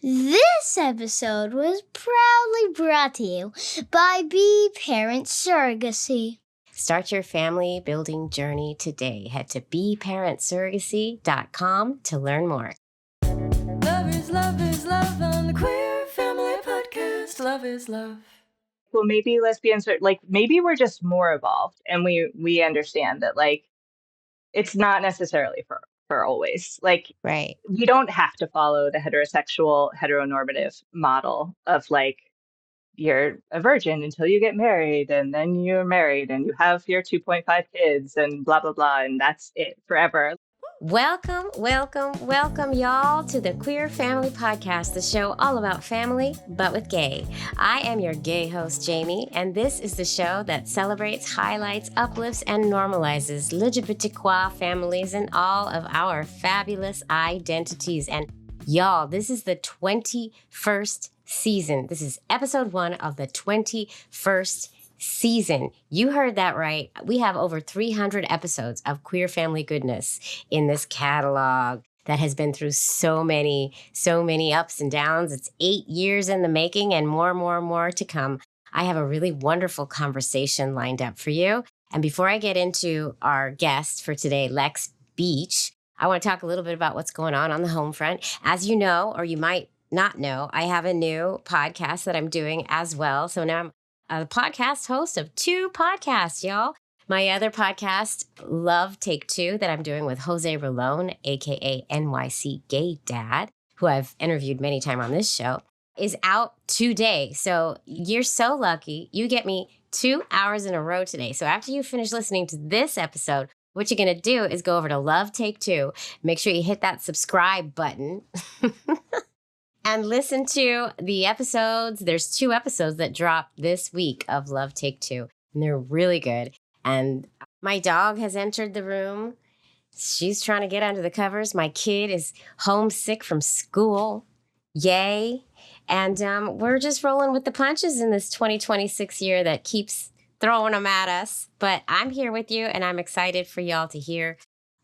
This episode was proudly brought to you by Be Parent Surrogacy. Start your family building journey today. Head to beparentsurrogacy.com to learn more. Love is love on the Queer Family Podcast. Love is love. Well, maybe lesbians are maybe we're just more evolved and we understand that it's not necessarily for always. Right. We don't have to follow the heteronormative model of you're a virgin until you get married and then you're married and you have your 2.5 kids and blah, blah, blah. And that's it forever. Welcome, y'all, to the Queer Family Podcast, the show all about family, but with gay. I am your gay host, Jaimie, and this is the show that celebrates, highlights, uplifts, and normalizes LGBTQI families and all of our fabulous identities. And y'all, this is the 21st season. This is episode 1 of the 21st season. You heard that right. We have over 300 episodes of queer family goodness in this catalog that has been through so many ups and downs. It's 8 years in the making and more to come. I have a really wonderful conversation lined up for you. And before I get into our guest for today, Lex Beach, I want to talk a little bit about what's going on the home front. As you know, or you might not know, I have a new podcast that I'm doing as well. So now I'm a podcast host of 2 podcasts, y'all. My other podcast, Love Take 2, that I'm doing with Jose Rolón, a.k.a. NYC Gay Dad, who I've interviewed many times on this show, is out today. So you're so lucky. You get me 2 hours in a row today. So after you finish listening to this episode, what you're going to do is go over to Love Take 2. Make sure you hit that subscribe button. And listen to the episodes. There's 2 episodes that dropped this week of Love Take 2, and they're really good. And my dog has entered the room. She's trying to get under the covers. My kid is homesick from school. Yay. And we're just rolling with the punches in this 2026 year that keeps throwing them at us. But I'm here with you, and I'm excited for y'all to hear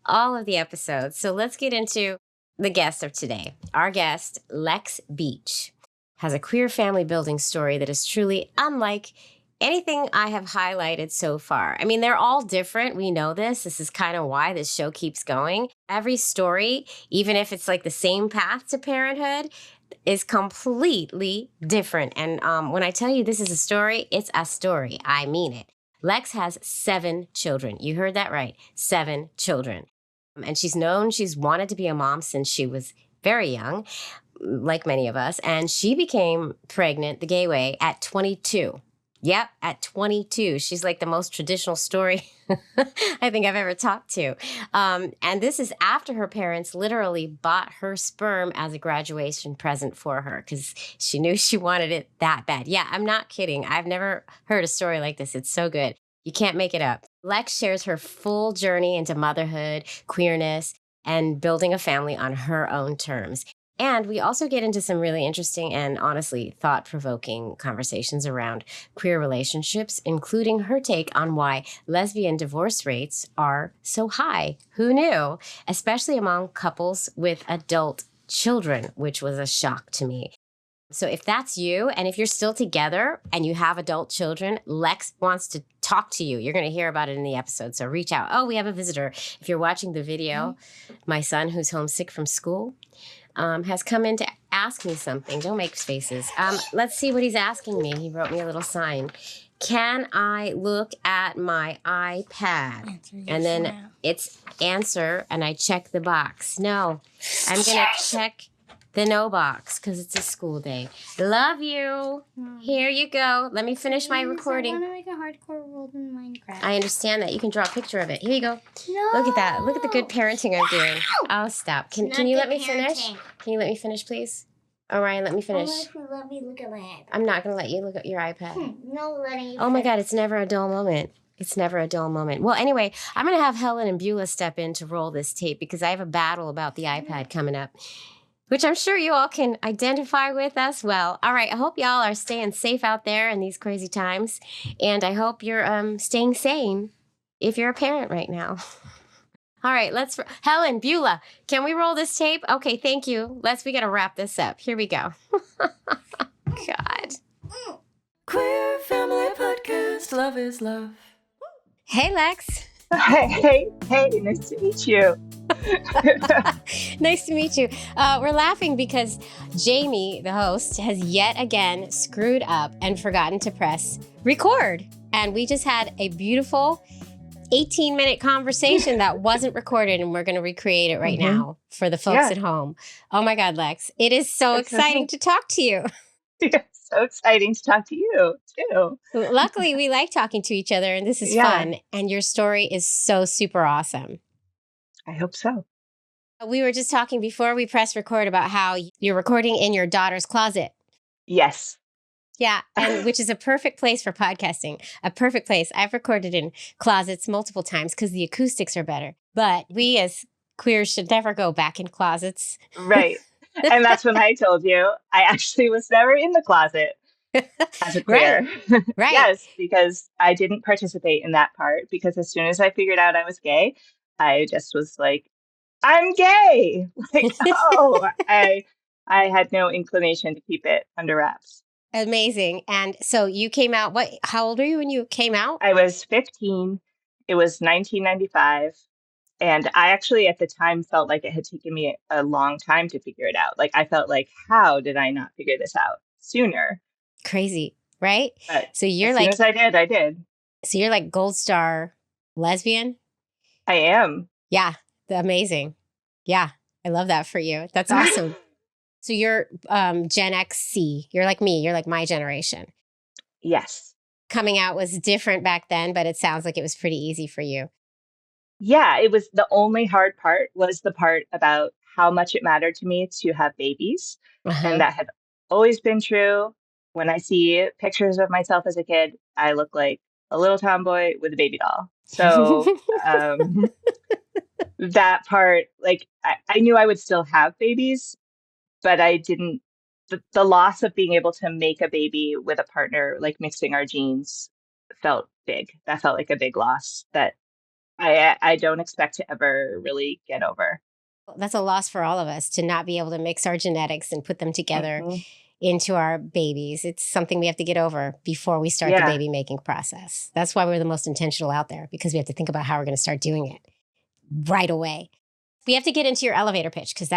all of the episodes. So let's get into the guest of today. Our guest, Lex Beach, has a queer family building story that is truly unlike anything I have highlighted so far. I mean, they're all different. We know this. This is kind of why this show keeps going. Every story, even if it's the same path to parenthood, is completely different. And when I tell you this is a story, it's a story. I mean it. Lex has 7 children. You heard that right. 7 children. And she's wanted to be a mom since she was very young, like many of us. And she became pregnant the gay way at 22. Yep, at 22. She's the most traditional story I think I've ever talked to. And this is after her parents literally bought her sperm as a graduation present for her because she knew she wanted it that bad. Yeah, I'm not kidding. I've never heard a story like this. It's so good. You can't make it up. Lex shares her full journey into motherhood, queerness, and building a family on her own terms. And we also get into some really interesting and honestly thought-provoking conversations around queer relationships, including her take on why lesbian divorce rates are so high. Who knew? Especially among couples with adult children, which was a shock to me. So if that's you, and if you're still together and you have adult children, Lex wants to talk to you. You're going to hear about it in the episode, so reach out. Oh, we have a visitor. If you're watching the video, my son, who's homesick from school, has come in to ask me something. Don't make faces. Let's see what he's asking me. He wrote me a little sign. Can I look at my iPad? And then it's answer, and I check the box. No, I'm going to check the no box because it's a school day. Love you. Here you go. Let me finish my recording. I want to make a hardcore world in Minecraft. I understand that. You can draw a picture of it. Here you go. No. Look at that. Look at the good parenting I'm doing. Oh, stop. Can you let me finish? Can you let me finish, please? Oh, Ryan, let me finish. Let me look at my iPad. I'm not going to let you look at your iPad. No letting you. Oh, my God. It's never a dull moment. It's never a dull moment. Well, anyway, I'm going to have Helen and Beulah step in to roll this tape because I have a battle about the iPad coming up, which I'm sure you all can identify with as well. All right, I hope y'all are staying safe out there in these crazy times, and I hope you're staying sane if you're a parent right now. All right, Helen, Beulah, can we roll this tape? Okay, thank you. We got to wrap this up. Here we go. God. Queer Family Podcast. Love is love. Hey, Lex. Hey, nice to meet you. Nice to meet you. We're laughing because Jaimie, the host, has yet again screwed up and forgotten to press record. And we just had a beautiful 18-minute conversation that wasn't recorded, and we're going to recreate it right now for the folks at home. Oh my God, Lex. It is so exciting to talk to you. It's so exciting to talk to you, too. Luckily, we like talking to each other, and this is fun. And your story is so super awesome. I hope so. We were just talking before we press record about how you're recording in your daughter's closet. Yes. Yeah, and which is a perfect place for podcasting. A perfect place. I've recorded in closets multiple times because the acoustics are better. But we as queers should never go back in closets. Right. And that's when I told you I actually was never in the closet as a queer. Right. Yes, because I didn't participate in that part, because as soon as I figured out I was gay, I just was like, I'm gay. I had no inclination to keep it under wraps. Amazing. And so you came out, how old were you when you came out? I was 15. It was 1995. And I actually at the time felt like it had taken me a long time to figure it out. Like I felt like, how did I not figure this out sooner? Crazy, right? But so you're as soon as I did. So you're like gold star lesbian? I am. Yeah. Amazing. Yeah. I love that for you. That's awesome. So you're Gen X C. You're like me. You're like my generation. Yes. Coming out was different back then, but it sounds like it was pretty easy for you. Yeah, it was. The only hard part was the part about how much it mattered to me to have babies. And that had always been true. When I see pictures of myself as a kid, I look like a little tomboy with a baby doll. So that part, like, I knew I would still have babies, but I didn't. The loss of being able to make a baby with a partner, like mixing our genes, felt big. That felt like a big loss that I don't expect to ever really get over. That's a loss for all of us, to not be able to mix our genetics and put them together into our babies. It's something we have to get over before we start the baby making process. That's why we're the most intentional out there, because we have to think about how we're going to start doing it right away. We have to get into your elevator pitch, because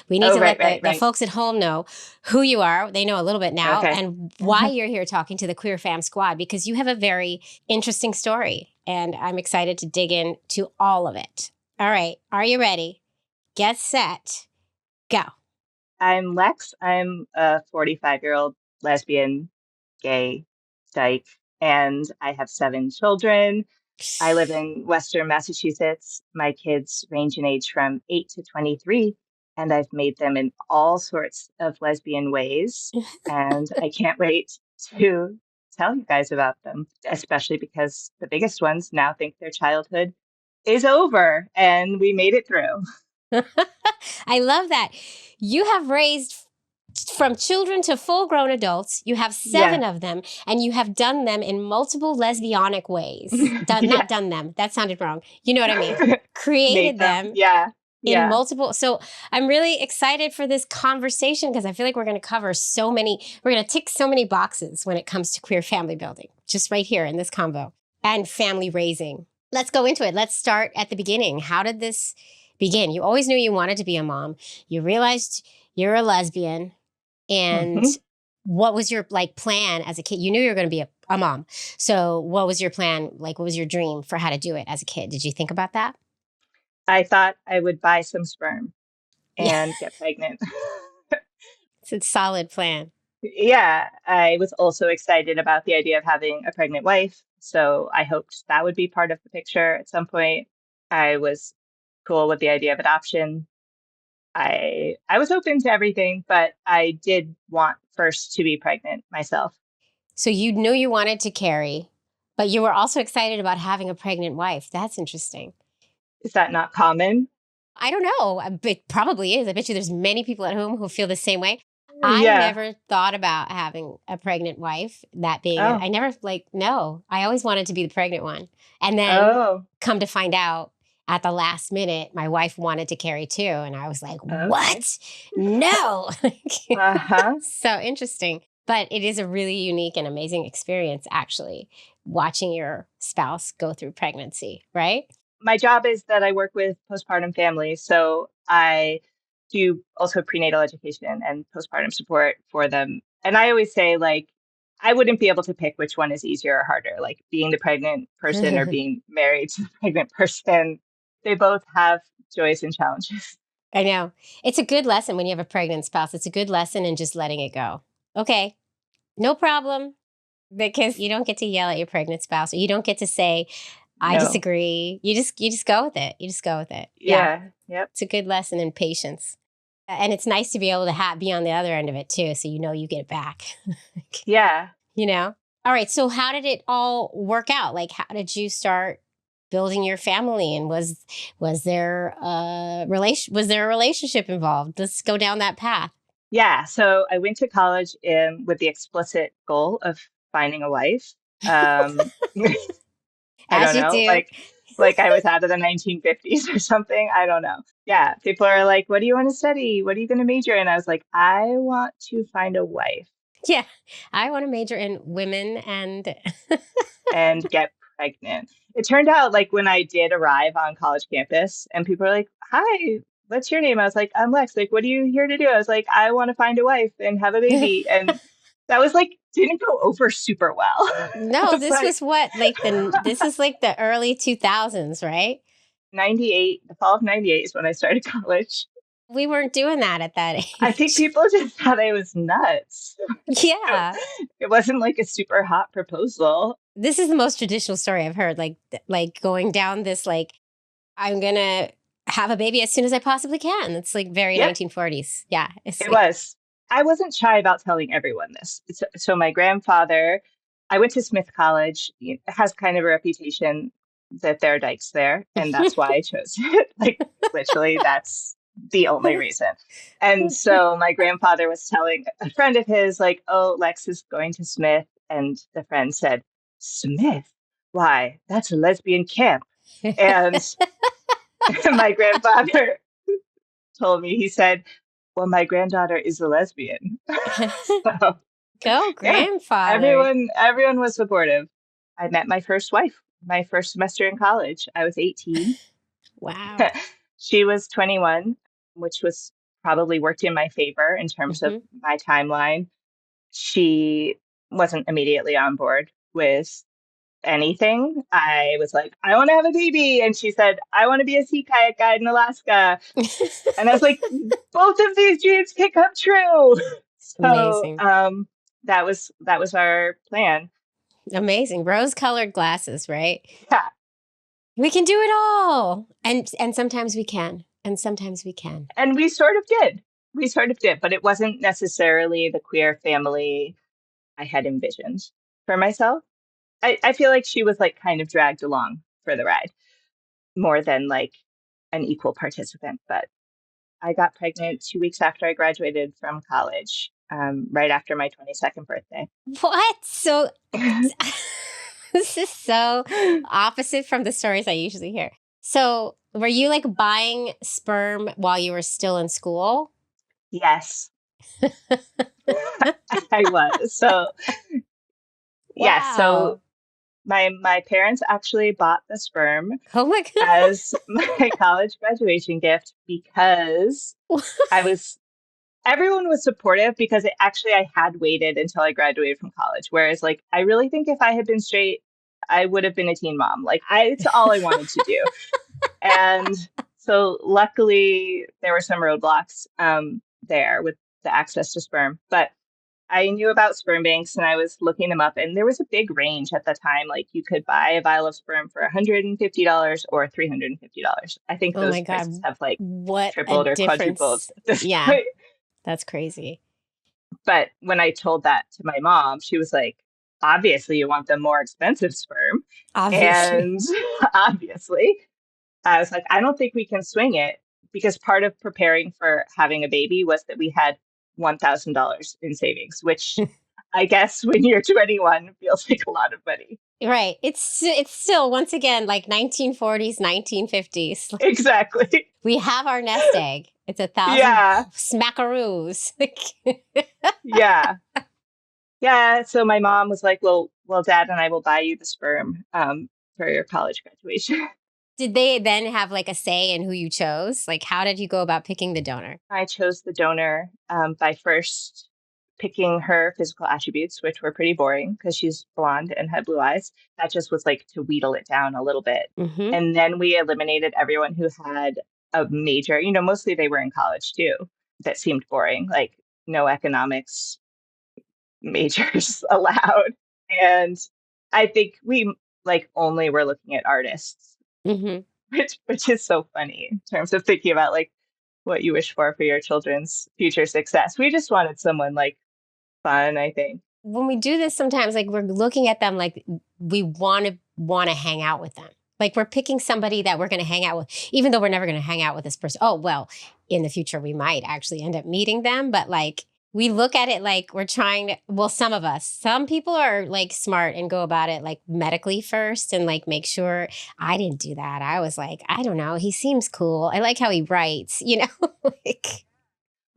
we need to let the folks at home know who you are. They know a little bit now, and why you're here talking to the Queer Fam Squad, because you have a very interesting story, and I'm excited to dig into all of it. All right. Are you ready? Get set. Go. I'm Lex. I'm a 45-year-old lesbian, gay, dyke, and I have 7 children. I live in Western Massachusetts. My kids range in age from 8 to 23, and I've made them in all sorts of lesbian ways. And I can't wait to tell you guys about them, especially because the biggest ones now think their childhood is over and we made it through. I love that. You have raised from children to full-grown adults. You have 7 of them, and you have done them in multiple lesbianic ways. Not done them. That sounded wrong. You know what I mean? Created them. In multiple. So I'm really excited for this conversation, because I feel like we're going to cover we're going to tick so many boxes when it comes to queer family building, just right here in this convo, and family raising. Let's go into it. Let's start at the beginning. How did this begin? You always knew you wanted to be a mom. You realized you're a lesbian. And what was your plan as a kid? You knew you were going to be a mom. So what was your plan? What was your dream for how to do it as a kid? Did you think about that? I thought I would buy some sperm and get pregnant. It's a solid plan. Yeah, I was also excited about the idea of having a pregnant wife. So I hoped that would be part of the picture at some point. I was cool with the idea of adoption. I was open to everything, but I did want first to be pregnant myself. So you knew you wanted to carry, but you were also excited about having a pregnant wife. That's interesting. Is that not common? I don't know. It probably is. I bet you there's many people at home who feel the same way. I never thought about having a pregnant wife. That being, I never no. I always wanted to be the pregnant one, and then come to find out at the last minute, my wife wanted to carry too. And I was like, Okay. what? No. Uh-huh. So interesting. But it is a really unique and amazing experience, actually, watching your spouse go through pregnancy, right? My job is that I work with postpartum families. So I do also prenatal education and postpartum support for them. And I always say, like, I wouldn't be able to pick which one is easier or harder, like being the pregnant person or being married to the pregnant person. They both have joys and challenges. I know. It's a good lesson when you have a pregnant spouse. It's a good lesson in just letting it go. Okay, no problem. Because you don't get to yell at your pregnant spouse, or you don't get to say, I No. disagree. You just go with it. You just go with it. Yeah. Yeah. Yep. It's a good lesson in patience. And it's nice to be able to be on the other end of it too. So you know you get it back. Yeah. You know? All right. So how did it all work out? Like, how did you start building your family? And was there a relationship involved? Let's go down that path. Yeah. So I went to college with the explicit goal of finding a wife. I As don't you know, do. like I was out of the 1950s or something. I don't know. Yeah, people are like, "What do you want to study? What are you going to major in?" I was like, "I want to find a wife Yeah. I want to major in women and and get pregnant." It turned out like when I did arrive on college campus and people were like, "Hi, what's your name?" I was like, "I'm Lex." Like, "What are you here to do?" I was like, "I want to find a wife and have a baby." And that was like didn't go over super well. No, It's this like was what, this is like the early 2000s, right? 98, the fall of 98 is when I started college. We weren't doing that at that I think age. people just thought I was nuts. Yeah. It wasn't like a super hot proposal. This is the most traditional story I've heard. Like going down this, like, I'm going to have a baby as soon as I possibly can. It's like very Yep, 1940s. Yeah. It's it like, was. I wasn't shy about telling everyone this. So my grandfather, I went to Smith College, has kind of a reputation that there are dykes there, and that's why I chose it. Like literally, that's the only reason. And so my grandfather was telling a friend of his, like, "Oh, Lex is going to Smith," and the friend said, "Smith? Why, that's a lesbian camp." And my grandfather told me, he said, "Well, my granddaughter is a lesbian." So Go, yeah, grandfather. everyone was supportive. I met my first wife, my first semester in college. I was 18. Wow. She was 21, which was probably worked in my favor in terms of Hmm. my timeline. She wasn't immediately on board with anything. I was like, "I want to have a baby." And she said, "I want to be a sea kayak guide in Alaska." And I was like, "Both of these dreams can come true." So Amazing. that was our plan. Amazing. Rose-colored glasses, right? Yeah. We can do it all. And sometimes we can. And sometimes we can. And we sort of did. We sort of did, but it wasn't necessarily the queer family I had envisioned for myself. I feel like she was like kind of dragged along for the ride more than like an equal participant. But I got pregnant 2 weeks after I graduated from college, right after my 22nd birthday. What? So this is so opposite from the stories I usually hear. So were you like buying sperm while you were still in school? Yes, I was. So yes, so Wow. my parents actually bought the sperm Oh my as my college graduation gift because God. I was everyone was supportive because I had waited until I graduated from college. Whereas like I really think if I had been straight, I would have been a teen mom. Like it's all I wanted to do. And so luckily there were some roadblocks there with the access to sperm. But I knew about sperm banks and I was looking them up, and there was a big range at the time. Like you could buy a vial of sperm for $150 or $350. I think Oh those my prices God. have like What a tripled or quadrupled difference. at this Yeah, point. that's crazy. But when I told that to my mom, she was like, "Obviously, you want the more expensive sperm." Obviously. And obviously, I was like, "I don't think we can swing it," because part of preparing for having a baby was that we had $1,000 in savings, which I guess when you're 21, it feels like a lot of money. Right. It's still, once again, like 1940s, 1950s. Exactly. We have our nest egg. It's 1,000 Yeah. smackaroos. Yeah. Yeah. So my mom was like, well, Dad and I will buy you the sperm for your college graduation. Did they then have like a say in who you chose? Like, how did you go about picking the donor? I chose the donor by first picking her physical attributes, which were pretty boring because she's blonde and had blue eyes. That just was like to wheedle it down a little bit. Mm-hmm. And then we eliminated everyone who had a major, mostly they were in college too, that seemed boring, like no economics majors allowed. And I think we like only were looking at artists, Mm-hmm. which is so funny in terms of thinking about like what you wish for your children's future success. We just wanted someone like fun, I think. When we do this, sometimes like we're looking at them like we want to hang out with them. Like we're picking somebody that we're going to hang out with, even though we're never going to hang out with this person. Oh, well, in the future, we might actually end up meeting them. But like we look at it like we're trying to, well, some of us, some people are like smart and go about it like medically first and like make sure. I didn't do that. I was like, I don't know. He seems cool. I like how he writes, like.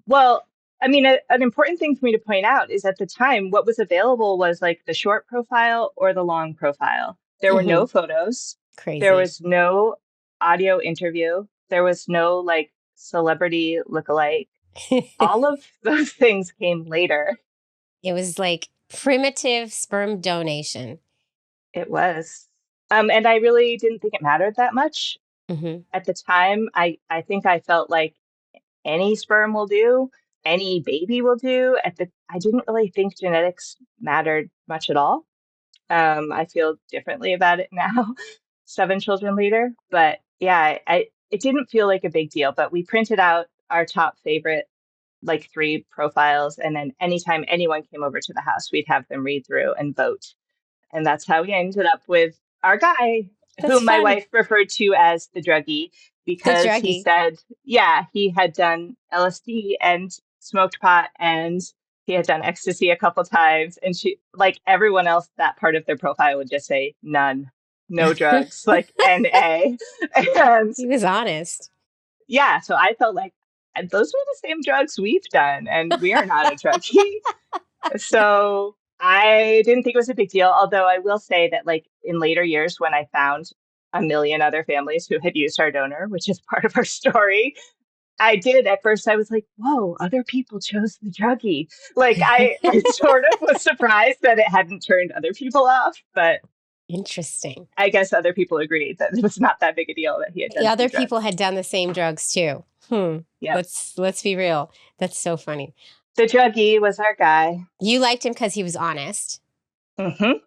Well, I mean, an important thing for me to point out is at the time, what was available was like the short profile or the long profile. There were no photos. Crazy. There was no audio interview. There was no like celebrity lookalike. All of those things came later. It was like primitive sperm donation. It was. And I really didn't think it mattered that much. Mm-hmm. At the time, I think I felt like any sperm will do, any baby will do. I didn't really think genetics mattered much at all. I feel differently about it now, 7 children later. But yeah, it didn't feel like a big deal. But we printed out our top favorite, like 3 profiles, and then anytime anyone came over to the house, we'd have them read through and vote. And that's how we ended up with our guy, whom my wife referred to as the druggie, because he said, yeah, he had done LSD and smoked pot and he had done ecstasy a couple times. And she, like everyone else, that part of their profile would just say none, no drugs, like NA. And he was honest. Yeah. So I felt like those were the same drugs we've done and we are not a druggie. So I didn't think it was a big deal, although I will say that like in later years when I found a million other families who had used our donor, which is part of our story, I did. At first I was like, whoa, other people chose the druggie. Like I sort of was surprised that it hadn't turned other people off, but interesting. I guess other people agreed that it was not that big a deal that he had done. The other people had done the same drugs too. Yeah. Let's be real. That's so funny. The druggie was our guy. You liked him because he was honest. Mm-hmm.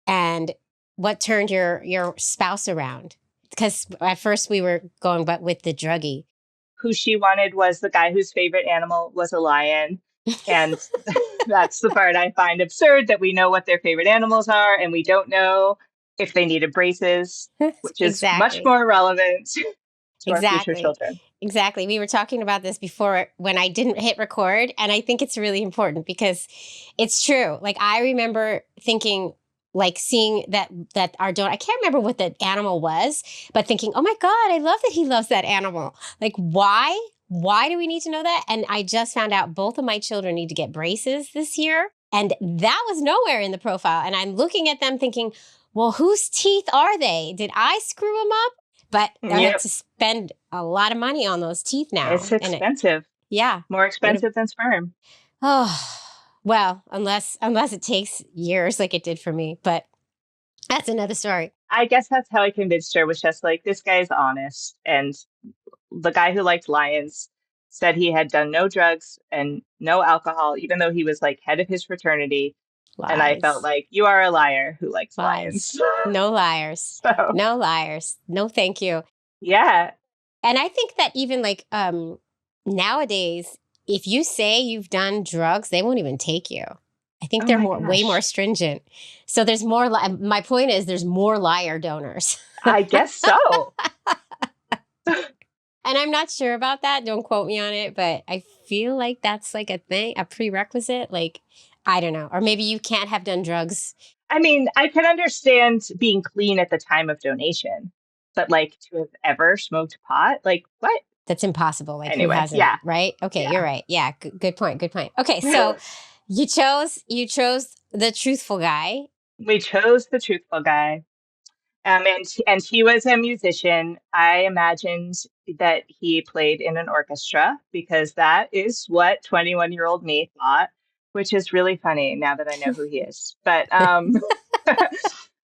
And what turned your spouse around? Because at first we were going but with the druggie. Who she wanted was the guy whose favorite animal was a lion. And that's the part I find absurd, that we know what their favorite animals are and we don't know if they needed braces, which is much more relevant to our future children. Exactly. We were talking about this before when I didn't hit record, and I think it's really important because it's true. Like I remember thinking, like seeing that our donor, I can't remember what the animal was, but thinking, oh my God, I love that he loves that animal. Like why? Why do we need to know that? And I just found out both of my children need to get braces this year. And that was nowhere in the profile. And I'm looking at them thinking, well, whose teeth are they? Did I screw them up? But I have to spend a lot of money on those teeth now. It's expensive. Yeah. More expensive than sperm. Oh, well, unless it takes years like it did for me. But that's another story. I guess that's how I convinced her, was just like, this guy's honest. And the guy who liked lions said he had done no drugs and no alcohol, even though he was like head of his fraternity. Lies. And I felt like, you are a liar who likes lions. No liars. No liars. No, thank you. Yeah. And I think that even like nowadays, if you say you've done drugs, they won't even take you. I think they're way more stringent. So there's more. My point is there's more liar donors. I guess so. And I'm not sure about that. Don't quote me on it. But I feel like that's like a thing, a prerequisite? Like, I don't know. Or maybe you can't have done drugs. I mean, I can understand being clean at the time of donation, but like to have ever smoked pot, like what? That's impossible. Like, who Anyway, hasn't, yeah, right? Okay, yeah. you're right. Yeah, good point. Good point. Okay, so you chose the truthful guy. We chose the truthful guy. And he was a musician. I imagined that he played in an orchestra because that is what 21-year-old me thought, which is really funny now that I know who he is. But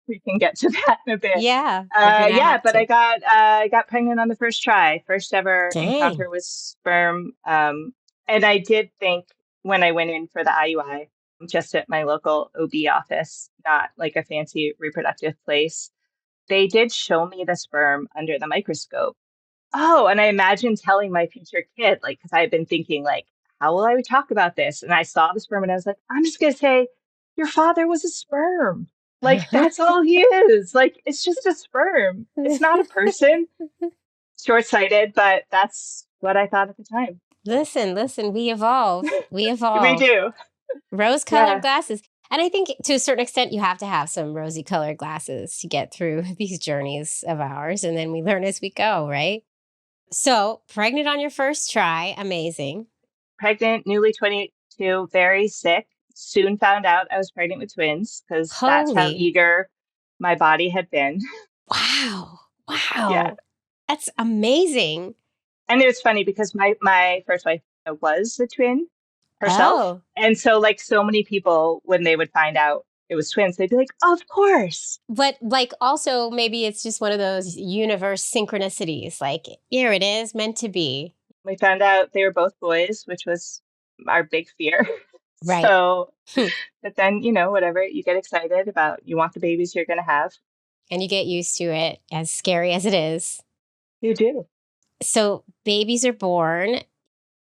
we can get to that in a bit. Yeah, we're gonna Yeah, have but to. I got pregnant on the first try, first ever Dang. encounter with sperm. And I did think when I went in for the IUI, just at my local OB office, not like a fancy reproductive place, they did show me the sperm under the microscope. Oh, and I imagine telling my future kid, like, because I had been thinking, like, how will I talk about this? And I saw the sperm and I was like, I'm just going to say, your father was a sperm. Like, that's all he is. Like, it's just a sperm. It's not a person. Short sighted, but that's what I thought at the time. Listen, we evolve. We We evolve. do. Rose-colored Yeah. glasses. And I think to a certain extent, you have to have some rosy-colored glasses to get through these journeys of ours. And then we learn as we go, right? So, pregnant on your first try. Amazing. Pregnant, newly 22, very sick. Soon found out I was pregnant with twins because that's how Holy, eager my body had been. wow. Yeah. Wow. That's amazing. And it was funny because my first wife was a twin herself. Oh, And so like so many people, when they would find out it was twins, they'd be like, of course. but like also maybe it's just one of those universe synchronicities. Like, here it is, meant to be. We found out they were both boys, which was our big fear. Right. So, but then, whatever, you get excited about, you want the babies you're going to have. And you get used to it, as scary as it is. You do. So babies are born.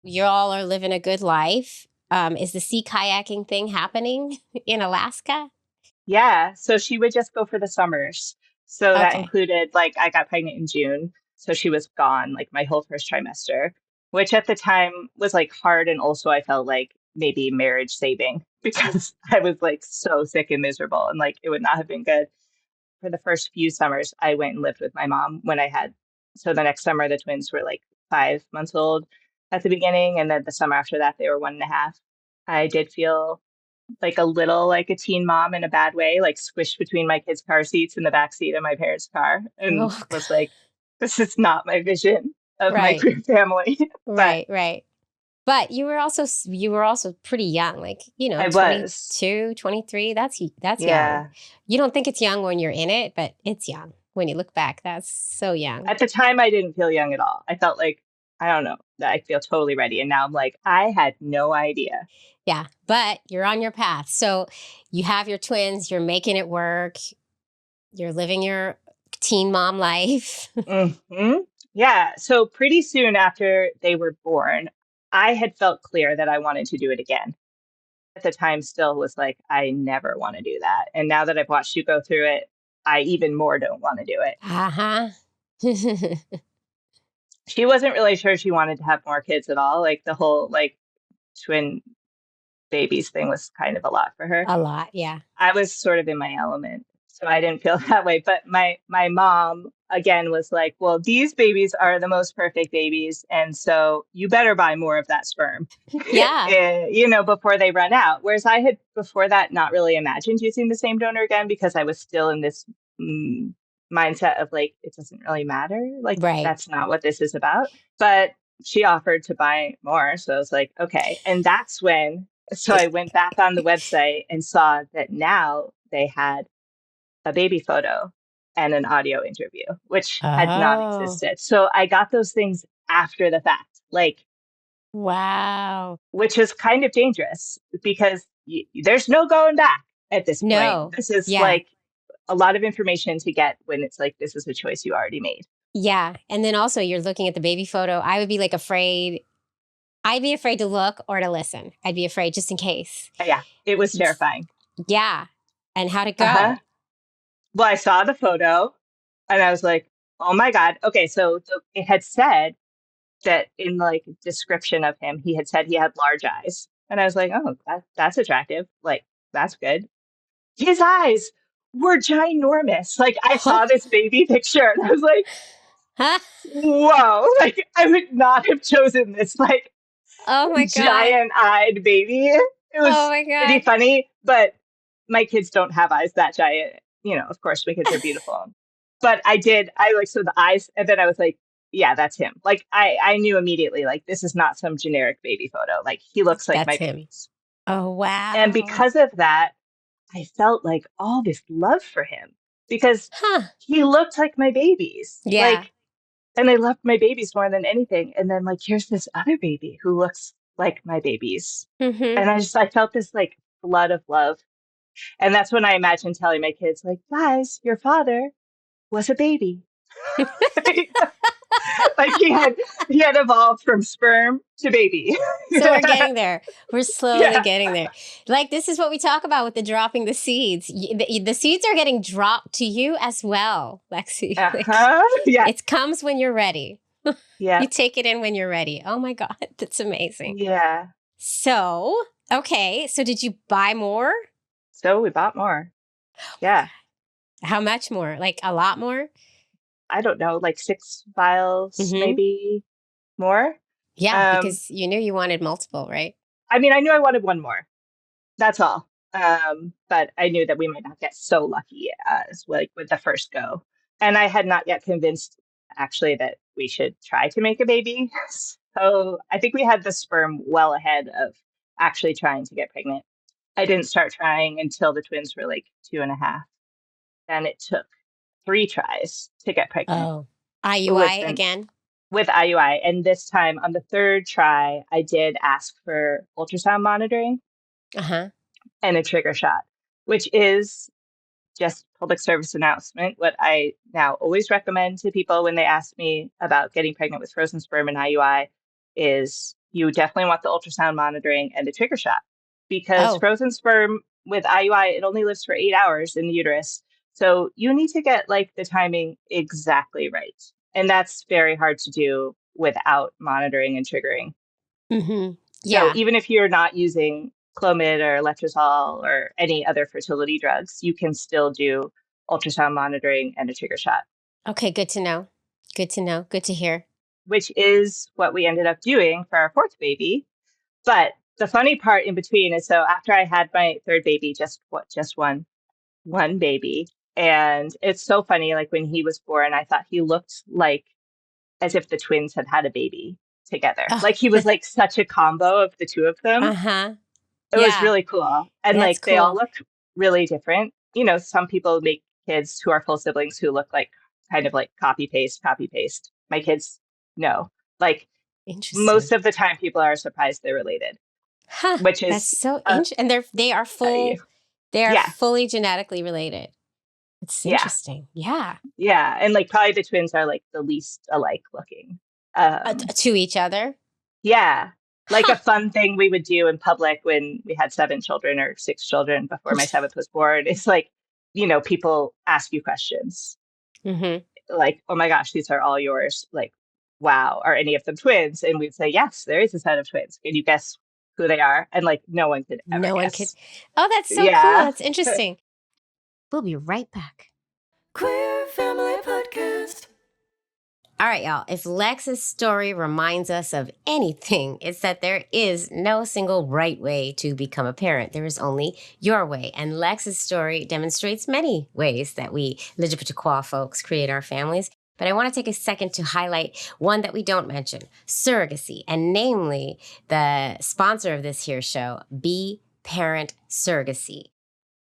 You all are living a good life. Is the sea kayaking thing happening in Alaska? Yeah. So she would just go for the summers. So that Okay. included, like, I got pregnant in June. So she was gone, like, my whole first trimester, which at the time was, like, hard. And also I felt like maybe marriage saving because I was, like, so sick and miserable and, like, it would not have been good. For the first few summers, I went and lived with my mom when I had. So the next summer, the twins were, like, 5 months old at the beginning. And then the summer after that, they were 1.5. I did feel like a little like a teen mom in a bad way, like squished between my kids' car seats in the back seat of my parents' car, and Oh, was like, this is not my vision of my right, queer family. But right. But you were also pretty young, like, I was, 22, 23. That's young. yeah. You don't think it's young when you're in it, but it's young. When you look back, that's so young. At the time, I didn't feel young at all. I felt like, I don't know, that I feel totally ready. And now I'm like, I had no idea. Yeah, but you're on your path. So you have your twins, you're making it work, you're living your teen mom life. Hmm. Yeah. So pretty soon after they were born, I had felt clear that I wanted to do it again. At the time, still was like, I never want to do that. And now that I've watched you go through it, I even more don't want to do it. Uh-huh. She wasn't really sure she wanted to have more kids at all. Like the whole like twin babies thing was kind of a lot for her. A lot, yeah. I was sort of in my element, so I didn't feel that way. But my mom again was like, "Well, these babies are the most perfect babies, and so you better buy more of that sperm, Yeah, before they run out." Whereas I had before that not really imagined using the same donor again because I was still in this mindset of like it doesn't really matter, like right. that's not what this is about. But she offered to buy more, so I was like, okay, and that's when. So I went back on the website and saw that now they had a baby photo and an audio interview, which had not Oh, existed. So I got those things after the fact, like, wow. which is kind of dangerous because there's no going back at this point. No, This is yeah, like a lot of information to get when it's like, this is a choice you already made. yeah. And then also you're looking at the baby photo. I would be like afraid. I'd be afraid to look or to listen. I'd be afraid just in case. Yeah, it was terrifying. Yeah. And how'd it Uh-huh. go? Well, I saw the photo and I was like, oh my God. Okay, so it had said that in like description of him, he had said he had large eyes. And I was like, oh, that's attractive. Like, that's good. His eyes were ginormous. Like, I saw this baby picture and I was like, Huh? whoa, like, I would not have chosen this, like, Oh my God. giant-eyed baby. It Oh was my pretty God. funny, but my kids don't have eyes that giant. You know, of course, my kids are beautiful. But I like, so the eyes, and then I was like, yeah, that's him. Like, I knew immediately, like, this is not some generic baby photo. Like, he looks like That's my him. babies. Oh, And wow. because of that, I felt like all this love for him because Huh. he looked like my babies. Yeah. Like, and I loved my babies more than anything. And then, like, here's this other baby who looks like my babies. Mm-hmm. And I felt this like flood of love. And that's when I imagined telling my kids, like, guys, your father was a baby. Like he had evolved from sperm to baby. So we're getting there. We're slowly Yeah. getting there. Like, this is what we talk about with the dropping the seeds. The seeds are getting dropped to you as well, Lexi. Like, Yeah. it comes when you're ready. Yeah. You take it in when you're ready. Oh my God, that's amazing. Yeah. So, okay. So did you buy more? So we bought more. Yeah. How much more? Like a lot more? I don't know, like 6 vials, Mm-hmm. maybe more. Yeah, because you knew you wanted multiple, right? I mean, I knew I wanted one more. That's all. But I knew that we might not get so lucky as like with the first go. And I had not yet convinced actually that we should try to make a baby. So I think we had the sperm well ahead of actually trying to get pregnant. I didn't start trying until the twins were like 2.5. And it took 3 tries to get pregnant. Oh, IUI again? With IUI. And this time on the 3rd try, I did ask for ultrasound monitoring Uh-huh. and a trigger shot, which is just public service announcement. What I now always recommend to people when they ask me about getting pregnant with frozen sperm and IUI is you definitely want the ultrasound monitoring and the trigger shot because Oh. frozen sperm with IUI, it only lives for 8 hours in the uterus. So you need to get like the timing exactly right. And that's very hard to do without monitoring and triggering. Mm-hmm. So Yeah. even if you're not using Clomid or letrozole or any other fertility drugs, you can still do ultrasound monitoring and a trigger shot, Okay, good to know. Good to know. Good to hear. which is what we ended up doing for our 4th baby. But the funny part in between is so after I had my 3rd baby, just one baby. And it's so funny, like when he was born, I thought he looked like as if the twins had had a baby together. Oh. Like he was like such a combo of the two of them. Uh-huh. It was Yeah. really cool. And That's like they all cool. look really different. You know, some people make kids who are full siblings who look like kind of like copy paste. My kids, no. Like Interesting. most of the time people are surprised they're related, Huh. which is That's so interesting. And they are full. They are yeah. fully genetically related. It's Yeah. interesting. Yeah. Yeah. And like probably the twins are like the least alike looking. To each other. Yeah. Like Huh. a fun thing we would do in public when we had 7 children or 6 children before my 7th was born. It's like, you know, people ask you questions Mm-hmm. like, oh my gosh, these are all yours. Like, wow, are any of them twins? And we'd say, yes, there is a set of twins. Can you guess who they are? And like, no one could ever No one guess. could. Oh, that's so cool. Yeah. That's interesting. We'll be right back. Queer Family Podcast. All right, y'all. If Lex's story reminds us of anything, it's that there is no single right way to become a parent. There is only your way. And Lex's story demonstrates many ways that we LGBTQ folks create our families. But I want to take a second to highlight one that we don't mention, surrogacy, and namely the sponsor of this here show, Be Parent Surrogacy.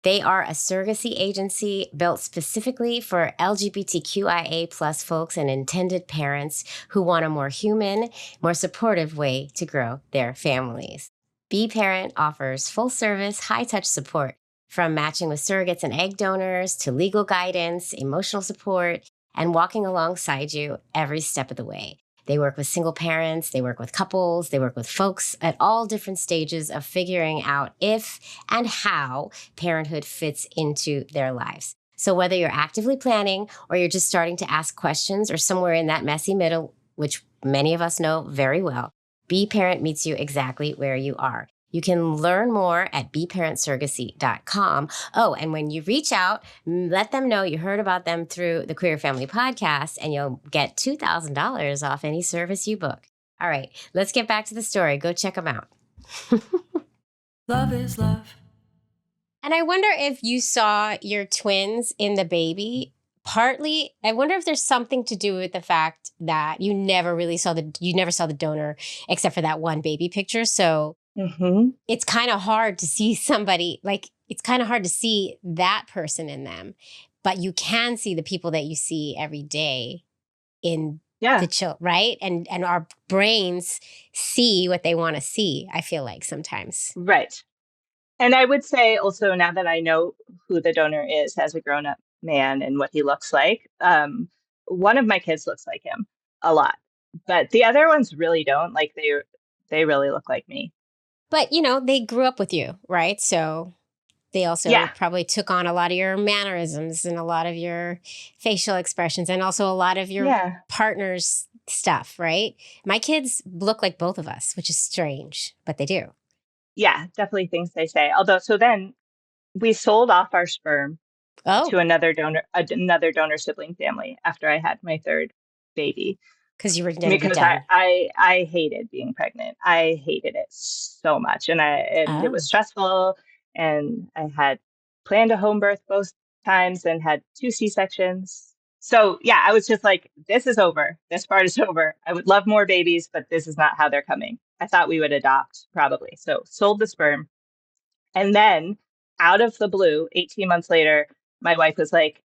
They are a surrogacy agency built specifically for LGBTQIA plus folks and intended parents who want a more human, more supportive way to grow their families. Be Parent offers full service, high touch support from matching with surrogates and egg donors to legal guidance, emotional support, and walking alongside you every step of the way. They work with single parents, they work with couples, they work with folks at all different stages of figuring out if and how parenthood fits into their lives. So whether you're actively planning or you're just starting to ask questions or somewhere in that messy middle, which many of us know very well, Be Parent meets you exactly where you are. You can learn more at beparentsurrogacy.com. Oh, and when you reach out, let them know you heard about them through the Queer Family Podcast, and you'll get $2,000 off any service you book. All right, let's get back to the story. Go check them out. Love is love. And I wonder if you saw your twins in the baby. Partly, I wonder if there's something to do with the fact that you never saw the donor except for that one baby picture. So it's kind of hard to see somebody, like, it's kind of hard to see that person in them, but you can see the people that you see every day in the child, right? And our brains see what they want to see, I feel like sometimes. Right. And I would say also, now that I know who the donor is as a grown-up man and what he looks like, one of my kids looks like him a lot, but the other ones really don't. Like, they really look like me. But, they grew up with you, right? So they also probably took on a lot of your mannerisms and a lot of your facial expressions and also a lot of your partner's stuff, right? My kids look like both of us, which is strange, but they do. Yeah, definitely things they say. Although, so then we sold off our sperm to another donor sibling family after I had my third baby. Because you were because I hated being pregnant. I hated it so much, and it was stressful. And I had planned a home birth both times and had 2 C-sections. So yeah, I was just like, this is over. This part is over. I would love more babies, but this is not how they're coming. I thought we would adopt probably. So sold the sperm. And then out of the blue, 18 months later, my wife was like,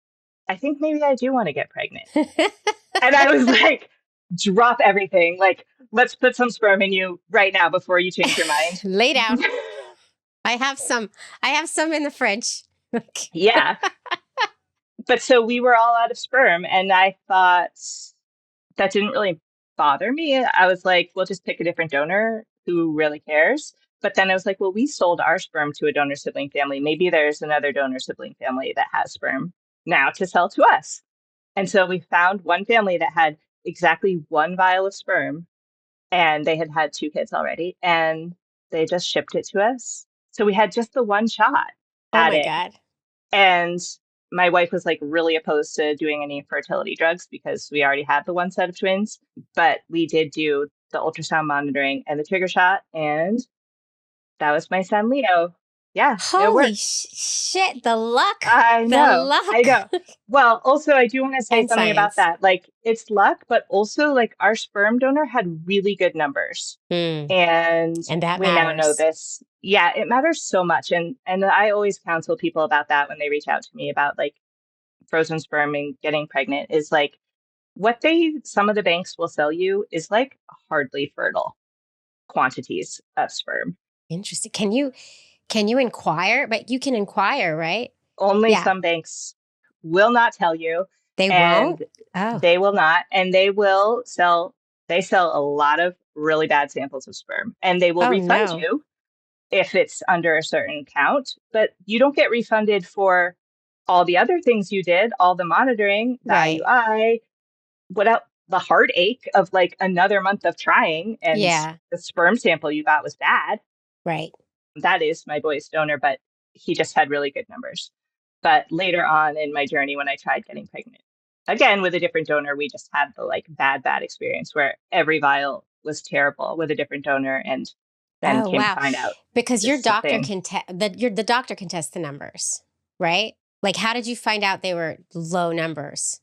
I think maybe I do want to get pregnant. And I was like, drop everything. Like, let's put some sperm in you right now before you change your mind. Lay down. I have some in the fridge. Yeah. But so we were all out of sperm, and I thought that didn't really bother me. I was like, we'll just pick a different donor who really cares. But then I was like, well, we sold our sperm to a donor sibling family. Maybe there's another donor sibling family that has sperm now to sell to us. And so we found one family that had exactly 1 vial of sperm, and they had had 2 kids already, and they just shipped it to us. So we had just the one shot at it. Oh my God. And my wife was like really opposed to doing any fertility drugs because we already had the one set of twins, but we did do the ultrasound monitoring and the trigger shot, and that was my son, Leo. Yeah. Holy shit. The luck. I know. The luck. I know. Well, also, I do want to say something about that. Like, it's luck, but also, like, our sperm donor had really good numbers. And that we now know this. Yeah, it matters so much. And I always counsel people about that when they reach out to me about, like, frozen sperm and getting pregnant, is like, some of the banks will sell you is like hardly fertile quantities of sperm. Interesting. Can you inquire? But you can inquire, right? Only some banks will not tell you. They won't? Oh. They will not. And they sell a lot of really bad samples of sperm. And they will refund you if it's under a certain count. But you don't get refunded for all the other things you did, all the monitoring, the IUI, what else? The heartache of like another month of trying, and the sperm sample you got was bad. Right. That is my boy's donor, but he just had really good numbers. But later on in my journey, when I tried getting pregnant, again with a different donor, we just had the like bad experience where every vial was terrible with a different donor, and then came to find out because your doctor the doctor can test the numbers, right? Like, how did you find out they were low numbers?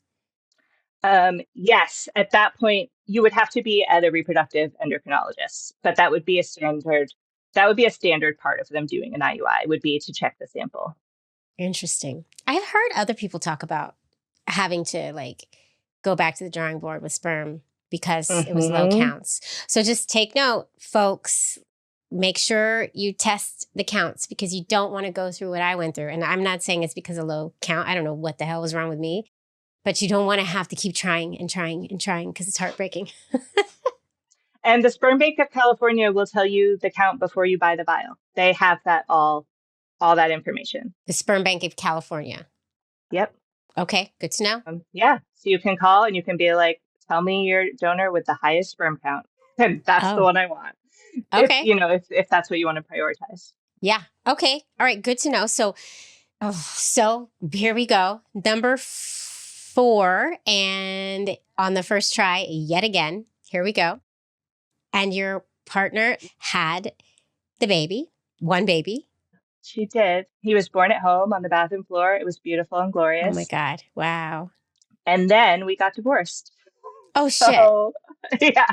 Yes, at that point, you would have to be at a reproductive endocrinologist, but that would be a standard part of them doing an IUI, would be to check the sample. Interesting. I've heard other people talk about having to like go back to the drawing board with sperm because it was low counts. So just take note, folks. Make sure you test the counts because you don't want to go through what I went through. And I'm not saying it's because of low count. I don't know what the hell was wrong with me, but you don't want to have to keep trying and trying and trying because it's heartbreaking. And the Sperm Bank of California will tell you the count before you buy the vial. They have that all that information. The Sperm Bank of California. Yep. Okay, good to know. Yeah. So you can call and you can be like, tell me your donor with the highest sperm count, and that's the Oh, one I want. If okay. you know, if that's what you want to prioritize. Yeah. Okay. All right. Good to know. So here we go. Number 4. And on the first try, yet again, here we go. And your partner had the baby, one baby. She did. He was born at home on the bathroom floor. It was beautiful and Oh my glorious. God. Wow. And then we got divorced. Oh, shit. So, yeah,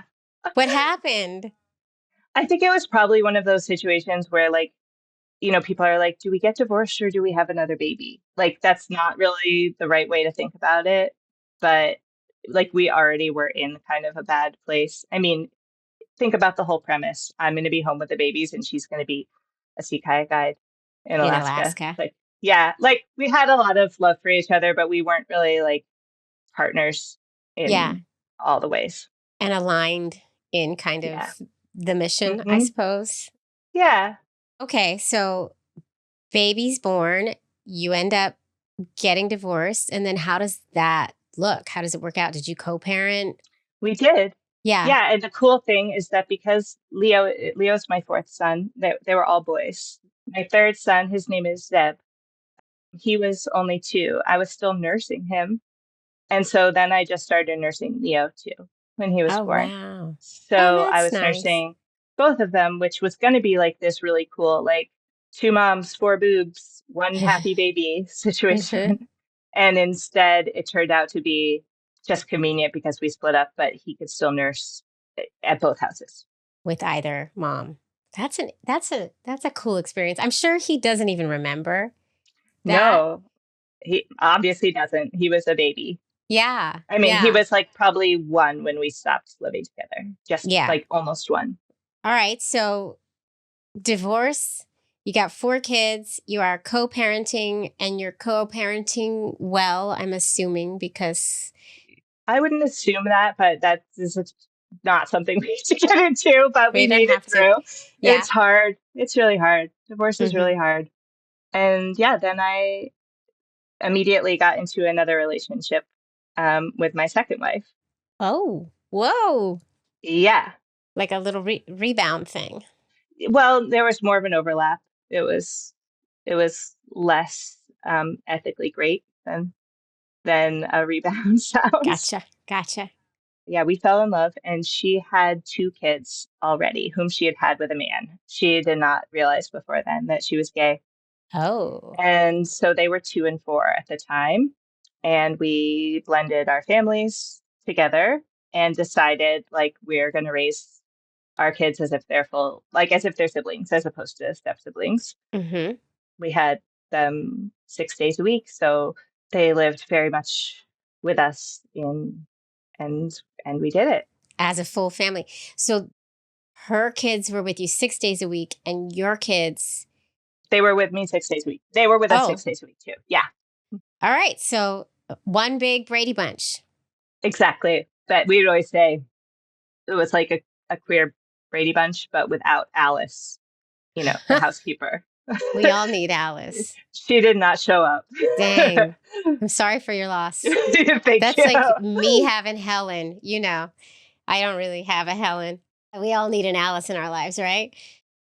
What happened? I think it was probably one of those situations where, like, people are like, do we get divorced or do we have another baby? Like, that's not really the right way to think about it. But like, we already were in kind of a bad place. I mean, think about the whole premise. I'm going to be home with the babies and she's going to be a sea kayak guide in In Alaska. Alaska. Like, yeah, like we had a lot of love for each other, but we weren't really like partners Yeah. in all the ways. And aligned in kind Yeah. of the mission, I Hmm. suppose. Yeah. Okay. So baby's born, you end up getting divorced. And then how does that look? How does it work out? Did you co-parent? We did. Yeah. Yeah, and the cool thing is that because Leo's my fourth son, they were all boys. My third son, his name is Zeb. He was only 2. I was still nursing him. And so then I just started nursing Leo too when he was Oh, born. wow. Oh, So I that's was nice. nursing both of them, which was going to be like this really cool, like 2 moms, 4 boobs, 1 happy baby situation. And instead, it turned out to be just convenient because we split up, but he could still nurse at both houses. With either mom. That's a cool experience. I'm sure he doesn't even remember that. No, he obviously doesn't. He was a baby. Yeah. I mean, he Yeah. was like probably 1 when we stopped living together, just Yeah. like almost 1. All right. So divorce, you got 4 kids, you are co-parenting, and you're co-parenting well, I'm assuming, because I wouldn't assume that, but that is not something we need to get into, but we we don't made it have to. through. Yeah. It's hard. It's really hard. Divorce is Hmm. really hard. And yeah, then I immediately got into another relationship with my second wife. Oh, whoa. Yeah. Like a little rebound thing. Well, there was more of an overlap. It was less ethically great than a rebound sounds. Gotcha. Yeah, we fell in love, and she had 2 kids already, whom she had had with a man. She did not realize before then that she was gay. Oh. And so they were 2 and 4 at the time. And we blended our families together and decided like we're going to raise our kids as if they're siblings as opposed to step siblings. Mm-hmm. We had them 6 days a week, so they lived very much with us and we did it. As a full family. So her kids were with you 6 days a week, and your kids. They were with me 6 days a week. They were with us Oh, 6 days a week too. Yeah, all right. So one big Brady Bunch. exactly. But we would always say it was like a queer Brady Bunch, but without Alice, the housekeeper. We all need Alice. She did not show up. Dang. I'm sorry for your loss. Thank That's you. like me having Helen. I don't really have a Helen. We all need an Alice in our lives, right?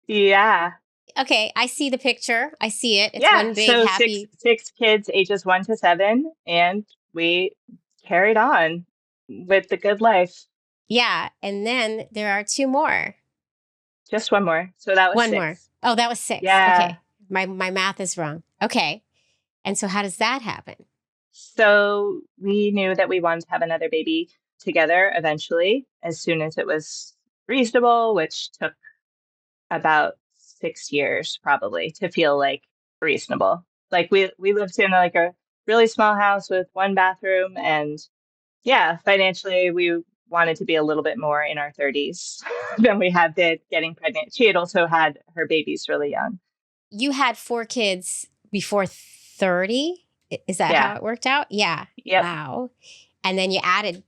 Yeah. Okay, I see the picture. I see it. It's Yeah. one big So happy. six kids, ages 1 to 7, and we carried on with the good life. Yeah, and then there are 2 more. Just one more. So that was One 6. more. Oh, that was 6. Yeah. Okay. My math is wrong. Okay. And so how does that happen? So we knew that we wanted to have another baby together eventually, as soon as it was reasonable, which took about 6 years probably to feel like reasonable. Like we lived in like a really small house with 1 bathroom, and yeah, financially we wanted to be a little bit more in our 30s than we had been getting pregnant. She had also had her babies really young. You had 4 kids before 30? Is that Yeah. how it worked out? Yeah. Yep. Wow. And then you added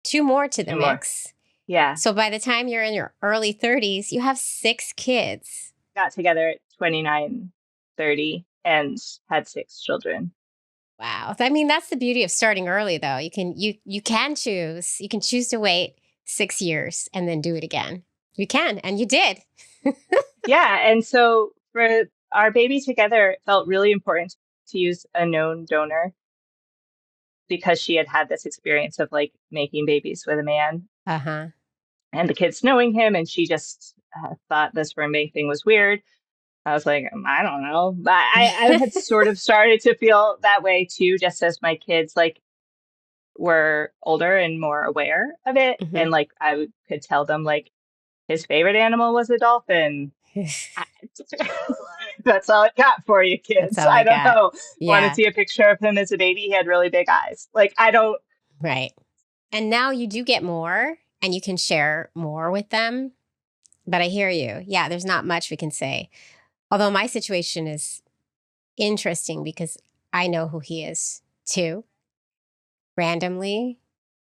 2 more to the 2 more. mix. Yeah. So by the time you're in your early 30s, you have 6 kids. Got together at 29, 30 and had 6 children. Wow. I mean, that's the beauty of starting early, though. You can choose. You can choose to wait 6 years and then do it again. You can, and you did. Yeah. And so for our baby together, it felt really important to use a known donor because she had had this experience of like making babies with a man Uh-huh. and the kids knowing him. And she just thought the sperm bank thing was weird. I was like, I don't know. But I had sort of started to feel that way too, just as my kids like were older and more aware of it. Mhm. And like could tell them like his favorite animal was a dolphin. That's all I got for you, That's kids. all I I don't got. know. Want to Yeah. see a picture of him as a baby? He had really big eyes. Like, I don't. Right. And now you do get more and you can share more with them. But I hear you. Yeah, there's not much we can say. Although my situation is interesting because I know who he is too, randomly.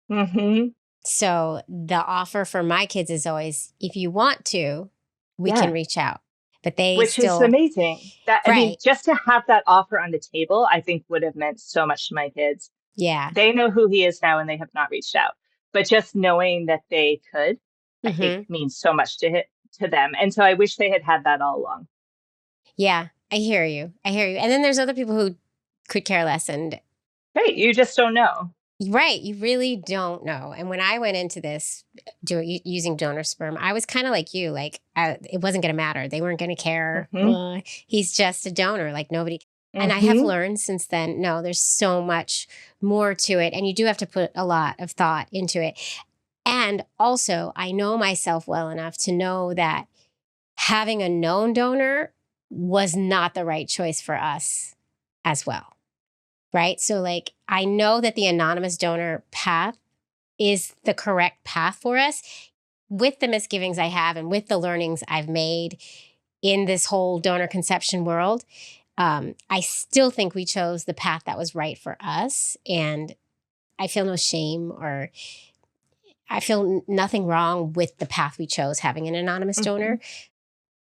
Hmm. So the offer for my kids is always, if you want to, we can Yeah, reach out. But they which is still, amazing. I mean, right. just to have that offer on the table, I think would have meant so much to my kids. Yeah. They know who he is now and they have not reached out. But just knowing that they could, I think Hmm. means so much to them. And so I wish they had had that all along. Yeah. I hear you. I hear you. And then there's other people who could care less. And Right. You just don't know. right, you really don't know. And when I went into this using donor sperm, I was kind of like you, like it wasn't going to matter. They weren't going to care. Hmm. He's just a donor, like nobody. And I have Hmm. learned since then, no, there's so much more to it. And you do have to put a lot of thought into it. And also, I know myself well enough to know that having a known donor was not the right choice for us as well. Right. So, like, I know that the anonymous donor path is the correct path for us with the misgivings I have and with the learnings I've made in this whole donor conception world. I still think we chose the path that was right for us. And I feel no shame or I feel nothing wrong with the path we chose, having an anonymous donor.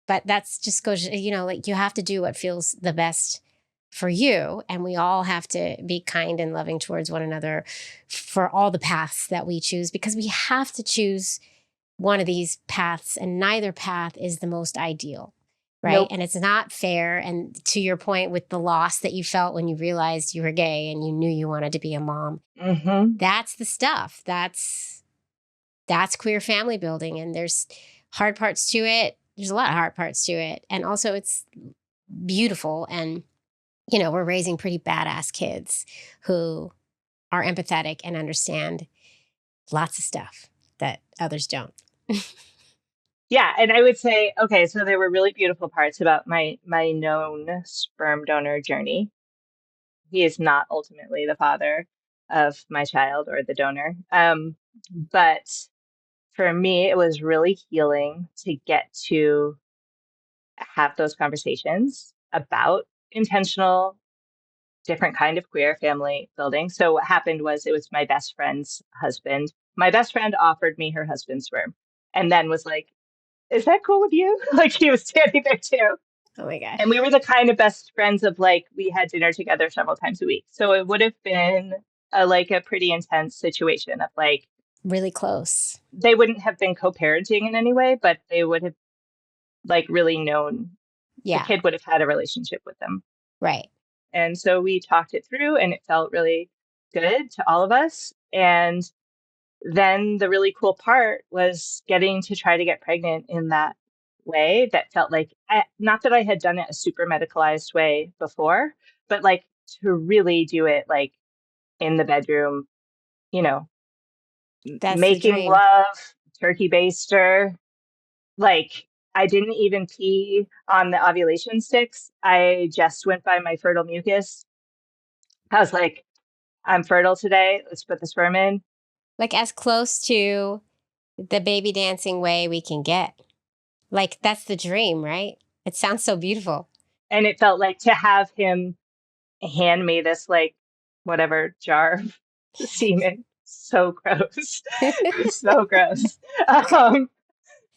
But that's just goes, like you have to do what feels the best for you. And we all have to be kind and loving towards one another for all the paths that we choose, because we have to choose one of these paths and neither path is the most ideal. Right. Nope. And it's not fair. And to your point with the loss that you felt when you realized you were gay and you knew you wanted to be a mom, that's the stuff. That's queer family building. And there's hard parts to it. There's a lot of hard parts to it. And also it's beautiful. And we're raising pretty badass kids who are empathetic and understand lots of stuff that others don't. Yeah, and I would say, okay, so there were really beautiful parts about my known sperm donor journey. He is not ultimately the father of my child or the donor. But for me, it was really healing to get to have those conversations about intentional, different kind of queer family building. So what happened was it was my best friend's husband. My best friend offered me her husband's sperm and then was like, is that cool with you? Like he was standing there too. Oh my gosh. And we were the kind of best friends of like, we had dinner together several times a week. So it would have been a pretty intense situation of like, Really close. they wouldn't have been co-parenting in any way, but they would have like really known, the Yeah. kid would have had a relationship with them. Right. And so we talked it through and it felt really good to all of us. And then the really cool part was getting to try to get pregnant in that way that felt like, not that I had done it a super medicalized way before, but like to really do it like in the bedroom, you know, That's the making dream. love, turkey baster. Like I didn't even pee on the ovulation sticks. I just went by my fertile mucus. I was like, I'm fertile today. Let's put the sperm in. Like as close to the baby dancing way we can get. Like that's the dream, right? It sounds so beautiful. And it felt like to have him hand me this, like, whatever jar of semen. So gross. So gross. Um,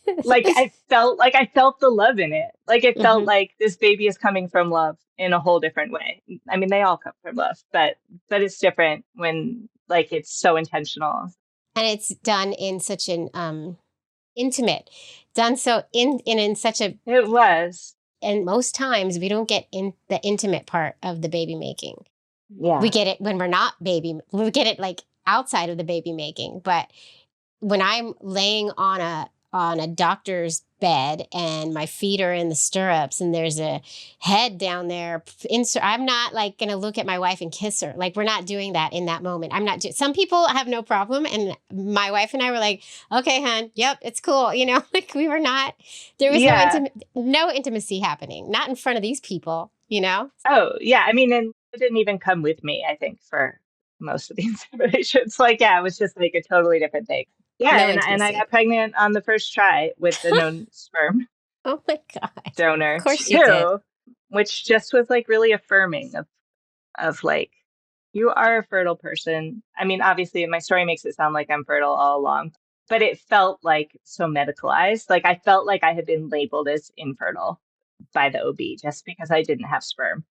I felt the love in it. Like it felt Hmm. like this baby is coming from love in a whole different way. I mean, they all come from love, but it's different when like it's so intentional. And it's done in such an intimate, done so in such a, It was. and most times we don't get in the intimate part of the baby making. We Yeah. get it when we're not baby, we get it like outside of the baby making. But when I'm laying on a doctor's bed and my feet are in the stirrups and there's a head down there, I'm not like going to look at my wife and kiss her. Like we're not doing that in that moment. I'm not. Some people have no problem, and my wife and I were like, "Okay, hon, yep, it's cool." You know, like we were not. There was Yeah. no intimacy happening, not in front of these people. You know. Oh, yeah. I mean, and it didn't even come with me, I think, for most of the inseminations. Like, yeah, it was just like a totally different thing. Yeah, No and I intimacy. got pregnant on the first try with the known sperm Oh my God. Of donor course you did. too, which just was like really affirming of like you are a fertile person. I mean, obviously my story makes it sound like I'm fertile all along, but it felt like so medicalized. Like I felt like I had been labeled as infertile by the OB just because I didn't have sperm.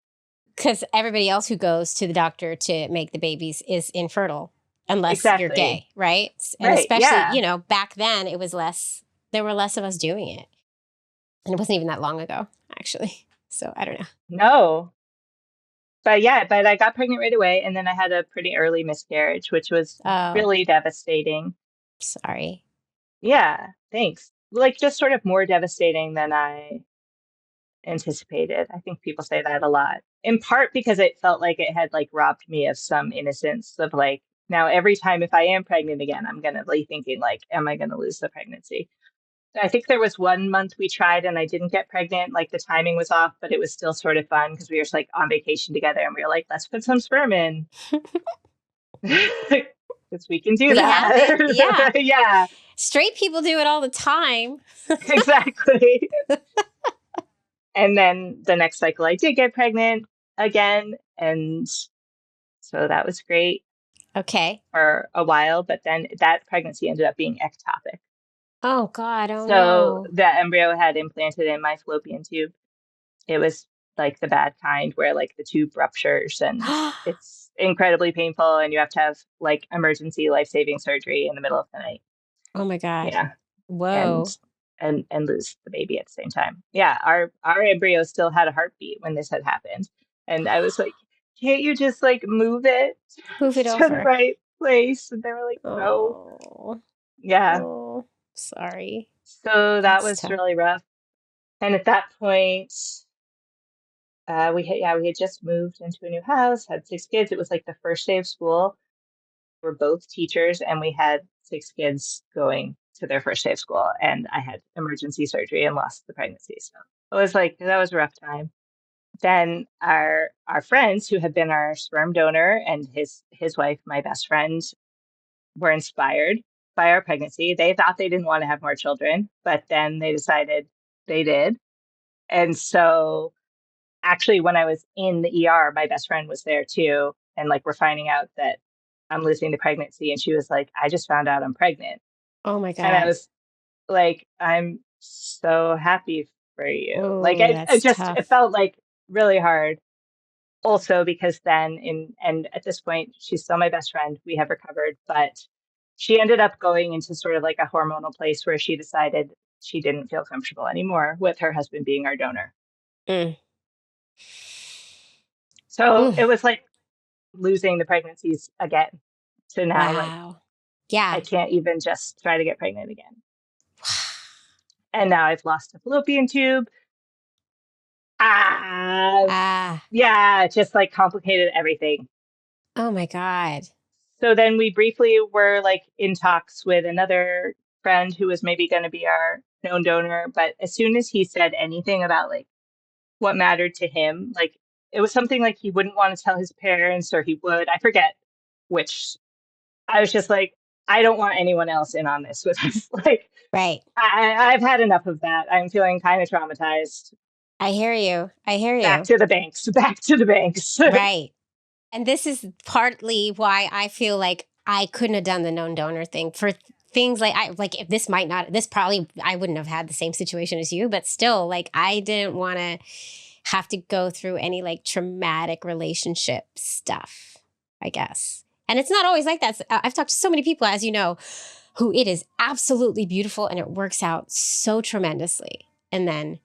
Because everybody else who goes to the doctor to make the babies is infertile unless you're Exactly. gay, right? And Right. especially, Yeah. back then it was less, there were less of us doing it. And it wasn't even that long ago, actually. So I don't know. No. But yeah, but I got pregnant right away and then I had a pretty early miscarriage, which was Oh, really devastating. sorry. Yeah, thanks. Like just sort of more devastating than I anticipated. I think people say that a lot. In part because it felt like it had like robbed me of some innocence of like now every time if I am pregnant again, I'm gonna be thinking like, am I gonna lose the pregnancy? I think there was 1 month we tried and I didn't get pregnant. Like the timing was off, but it was still sort of fun because we were just like on vacation together and we were like, let's put some sperm in. Because we can do We have it. Yeah. that. Yeah, Straight people do it all the time. exactly. And then the next cycle, I did get pregnant again. And so that was great Okay. for a while. But then that pregnancy ended up being ectopic. Oh, God. Oh, So no. the embryo had implanted in my fallopian tube. It was like the bad kind where like the tube ruptures and it's incredibly painful and you have to have like emergency life-saving surgery in the middle of the night. Oh, my God. Yeah. And Whoa. and lose the baby at the same time. Yeah, our embryo still had a heartbeat when this had happened. And I was like, can't you just like move it Move it to the over. right place? And they were like, no. Oh, Yeah. oh, sorry. So that That's was tough. really rough. And at that point, we had just moved into a new house, had 6 kids. It was like the first day of school. We're both teachers, and we had 6 kids going to their first day of school. And I had emergency surgery and lost the pregnancy. So it was like that was a rough time. Then our friends who had been our sperm donor and his wife, my best friend, were inspired by our pregnancy. They thought they didn't want to have more children, but then they decided they did. And so actually when I was in the ER, my best friend was there too. And like we're finding out that I'm losing the pregnancy. And she was like, I just found out I'm pregnant. Oh my And I God. was like, I'm so happy for you. Like Oh, I that's just it tough. felt like really hard. Also because then and at this point she's still my best friend. We have recovered, but she ended up going into sort of like a hormonal place where she decided she didn't feel comfortable anymore with her husband being our donor. Mm. So Mm. it was like losing the pregnancies again. So now, like, Wow. I Yeah. can't even just try to get pregnant again. And now I've lost a fallopian tube. Ah, Ah. yeah, it just like complicated everything. Oh my God. So then we briefly were like in talks with another friend who was maybe going to be our known donor. But as soon as he said anything about like what mattered to him, like it was something like he wouldn't want to tell his parents or he would, I forget which. I was just like, I don't want anyone else in on this with us. Like, Right. I've had enough of that. I'm feeling kind of traumatized. I hear you. I hear Back you. to the banks. Back to the banks. Right. And this is partly why I feel like I couldn't have done the known donor thing things like if this might not, this probably, I wouldn't have had the same situation as you, but still, like, I didn't want to have to go through any like traumatic relationship stuff, I guess. And it's not always like that. I've talked to so many people, as you know, who it is absolutely beautiful and it works out so tremendously. And then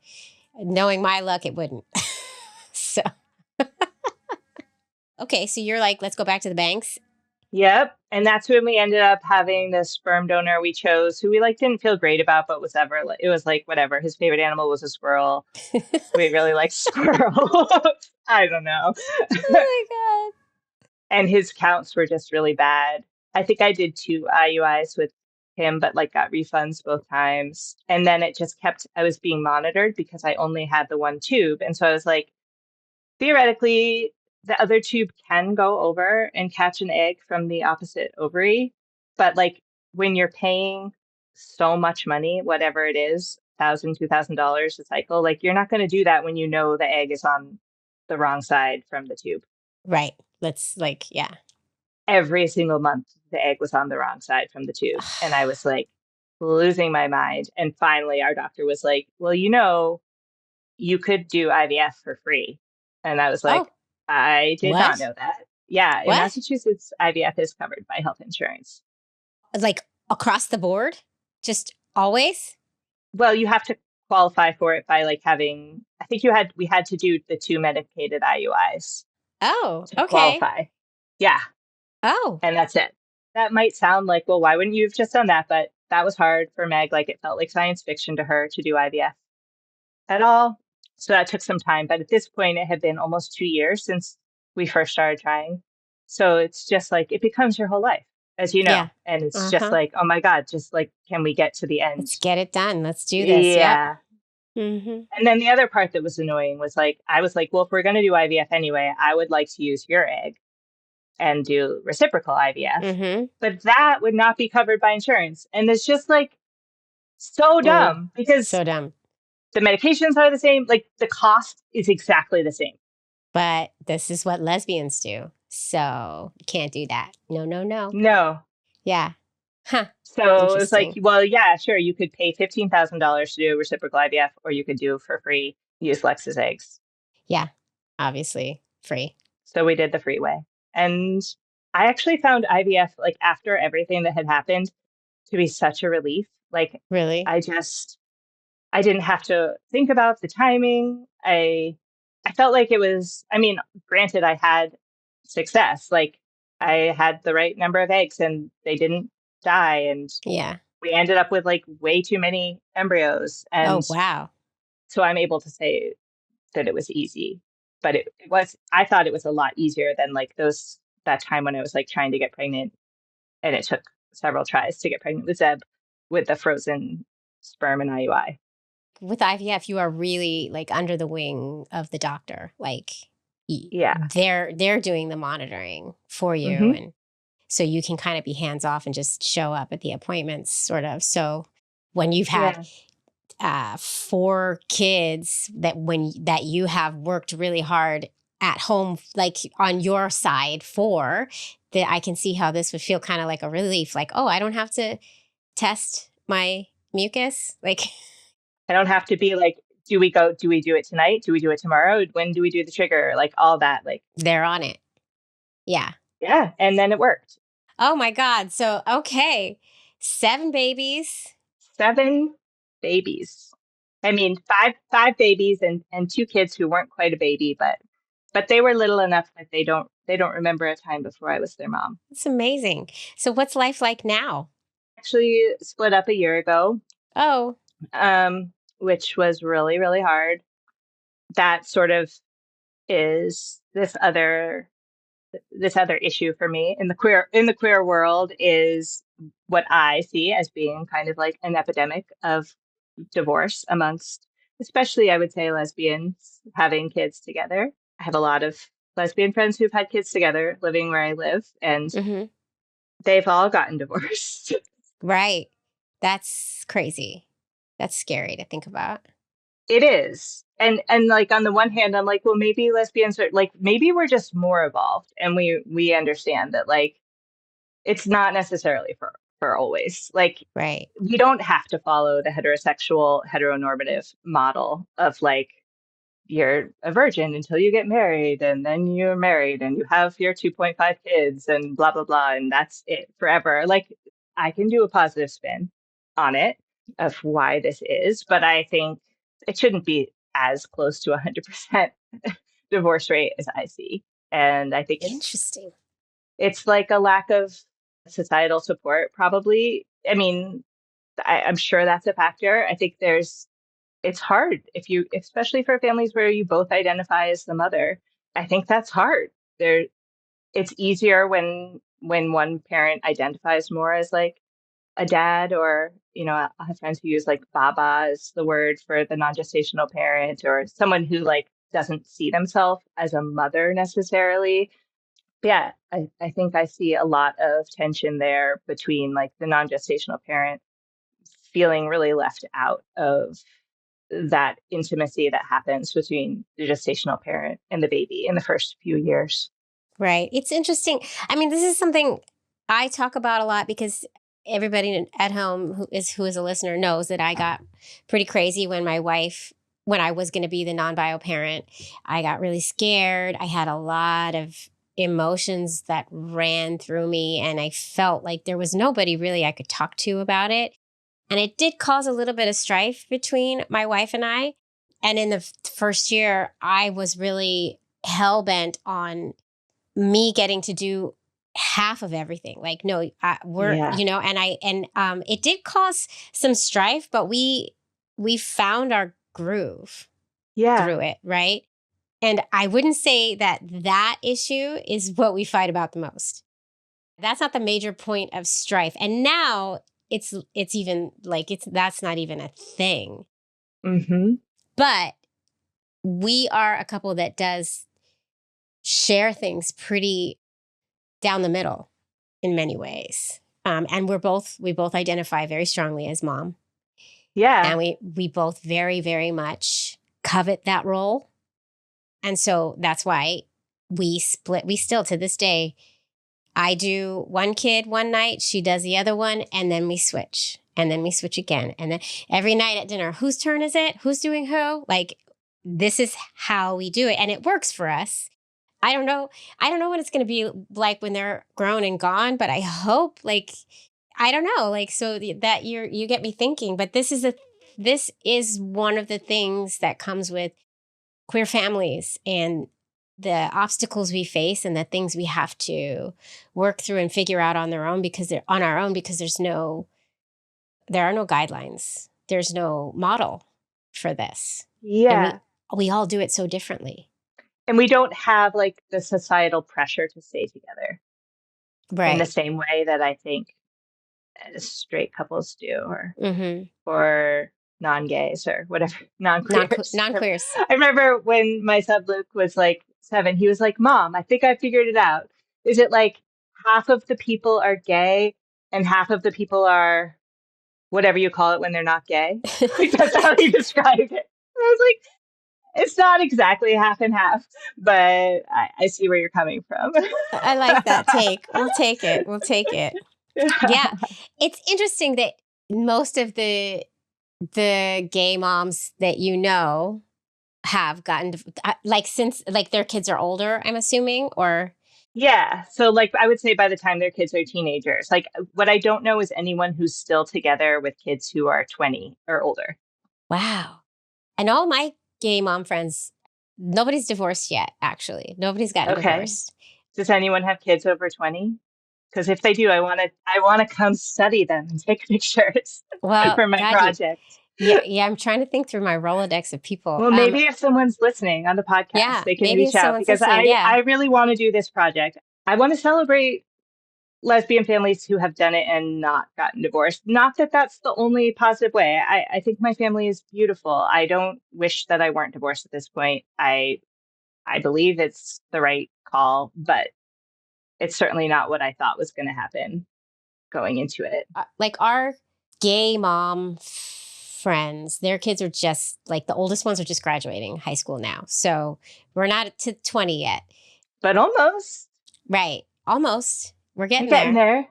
knowing my luck, it wouldn't. So, okay. So you're like, let's go back to the banks. Yep. And that's when we ended up having the sperm donor we chose, who we like didn't feel great about, but was ever, it was like, whatever. His favorite animal was a squirrel. We really liked squirrels. I don't know. Oh my God. And his counts were just really bad. I think I did 2 IUIs with him, but like got refunds both times. And then it just kept, I was being monitored because I only had the one tube. And so I was like, theoretically, the other tube can go over and catch an egg from the opposite ovary. But like when you're paying so much money, whatever it is, $1,000, $2,000 a cycle, like you're not going to do that when you know the egg is on the wrong side from the tube. Right. Let's like, yeah. Every single month, the egg was on the wrong side from the tube. And I was like losing my mind. And finally, our doctor was like, well, you could do IVF for free. And I was like, I did not know that. Yeah. In Massachusetts, IVF is covered by health insurance. Like across the board? Just always? Well, you have to qualify for it by like having, I think we had to do the 2 medicated IUIs. Oh, to okay. qualify. Yeah. Oh. And that's it. That might sound like, well, why wouldn't you have just done that? But that was hard for Meg. Like it felt like science fiction to her to do IVF at all. So that took some time. But at this point, it had been almost 2 years since we first started trying. So it's just like, it becomes your whole life, as you know. Yeah. And it's just like, oh my God, just like, can we get to the end? Let's get it done. Let's do this. Yeah. Yep. Mm-hmm. And then the other part that was annoying was like, I was like, well, if we're going to do IVF anyway, I would like to use your egg and do reciprocal IVF. Mm-hmm. But that would not be covered by insurance. And it's just like so dumb because so dumb. The medications are the same. Like the cost is exactly the same. But this is what lesbians do. So you can't do that. No. No. Yeah. Huh. So it's like, well, yeah, sure. You could pay $15,000 to do reciprocal IVF, or you could do for free, use Lex's eggs. Yeah. Obviously free. So we did the free way. And I actually found IVF, like after everything that had happened, to be such a relief. Like, really? I didn't have to think about the timing. I felt like it was, I mean, granted, I had success. Like I had the right number of eggs and they didn't die. And we ended up with like way too many embryos. And oh, wow. So I'm able to say that it was easy, but it was, I thought it was a lot easier than like that time when I was like trying to get pregnant and it took several tries to get pregnant with Zeb with the frozen sperm and IUI. With IVF, you are really like under the wing of the doctor. Like, yeah, they're doing the monitoring for you, and so you can kind of be hands off and just show up at the appointments, sort of. So when you've had 4 kids that you have worked really hard at home, like on your side for, that I can see how this would feel kind of like a relief. Like, oh, I don't have to test my mucus, like. I don't have to be like, do we do it tonight? Do we do it tomorrow? When do we do the trigger? Like all that, like they're on it. Yeah. Yeah. And then it worked. Oh my God. So, okay. 7 babies. 7 babies. I mean, five babies and 2 kids who weren't quite a baby, but they were little enough that they don't remember a time before I was their mom. It's amazing. So what's life like now? Actually split up a year ago. Oh. Which was really, really hard. That sort of is this other issue for me in the queer world is what I see as being kind of like an epidemic of divorce amongst, especially I would say lesbians having kids together. I have a lot of lesbian friends who've had kids together living where I live, and they've all gotten divorced. Right. That's crazy. That's scary to think about. It is. And like on the one hand, I'm like, well, maybe lesbians are like, maybe we're just more evolved and we understand that like, it's not necessarily for always. Like, Right. we don't have to follow the heteronormative model of like, you're a virgin until you get married, and then you're married and you have your 2.5 kids and blah, blah, blah. And that's it forever. Like, I can do a positive spin on it of why this is, but I think it shouldn't be as close to 100% divorce rate as I see. And I think Interesting. it's like a lack of societal support, probably. I mean, I'm sure that's a factor. I think it's hard if you, especially for families where you both identify as the mother. I think that's hard. It's easier when one parent identifies more as like a dad, or I have friends who use like baba as the word for the non-gestational parent, or someone who like doesn't see themselves as a mother necessarily. Yeah, I think I see a lot of tension there between like the non-gestational parent feeling really left out of that intimacy that happens between the gestational parent and the baby in the first few years. Right. It's interesting. I mean, this is something I talk about a lot because everybody at home who is a listener knows that I got pretty crazy when I was going to be the non-bio parent. I got really scared. I had a lot of emotions that ran through me, and I felt like there was nobody really I could talk to about it. And it did cause a little bit of strife between my wife and I. And in the first year, I was really hell bent on me getting to do half of everything. Like, no, we're, Yeah. and it did cause some strife, but we found our groove Yeah. through it. Right. And I wouldn't say that issue is what we fight about the most. That's not the major point of strife. And now it's even like, that's not even a thing. Mm-hmm. But we are a couple that does share things pretty down the middle in many ways. And we both identify very strongly as mom. Yeah. And we both very, very much covet that role. And so that's why we split. We still, to this day, I do one kid one night, she does the other one, and then we switch. And then we switch again. And then every night at dinner, whose turn is it? Who's doing who? Like, this is how we do it. And it works for us. I don't know what it's going to be like when they're grown and gone, but I hope, like, I don't know, like, so that you get me thinking, but this is one of the things that comes with queer families and the obstacles we face and the things we have to work through and figure out on our own because there are no guidelines. There's no model for this. Yeah. And we all do it so differently. And we don't have like the societal pressure to stay together Right. in the same way that I think straight couples do, or Mm-hmm. or non-gays or whatever, non-queers. Non-queers. I remember when my son Luke was like 7, he was like, "Mom, I think I figured it out. Is it like half of the people are gay and half of the people are whatever you call it when they're not gay?" Like, that's how he described it. I was like, it's not exactly half and half, but I see where you're coming from. I like that take. We'll take it. Yeah. It's interesting that most of the gay moms that have gotten since their kids are older, I'm assuming, or Yeah. So like I would say by the time their kids are teenagers, like what I don't know is anyone who's still together with kids who are 20 or older. wow. And all my gay mom friends, nobody's divorced yet, actually. Nobody's gotten divorced. Does anyone have kids over 20? Because if they do, I want to come study them and take pictures for my project. Yeah, I'm trying to think through my Rolodex of people. Well, maybe if someone's listening on the podcast, they can reach out, because I really want to do this project. I want to celebrate lesbian families who have done it and not gotten divorced. Not that that's the only positive way. I think my family is beautiful. I don't wish that I weren't divorced at this point. I believe it's the right call, but it's certainly not what I thought was going to happen going into it. Like our gay mom friends, their kids are just like the oldest ones are just graduating high school now. So we're not to 20 yet. But almost. Right. Almost. We're getting there.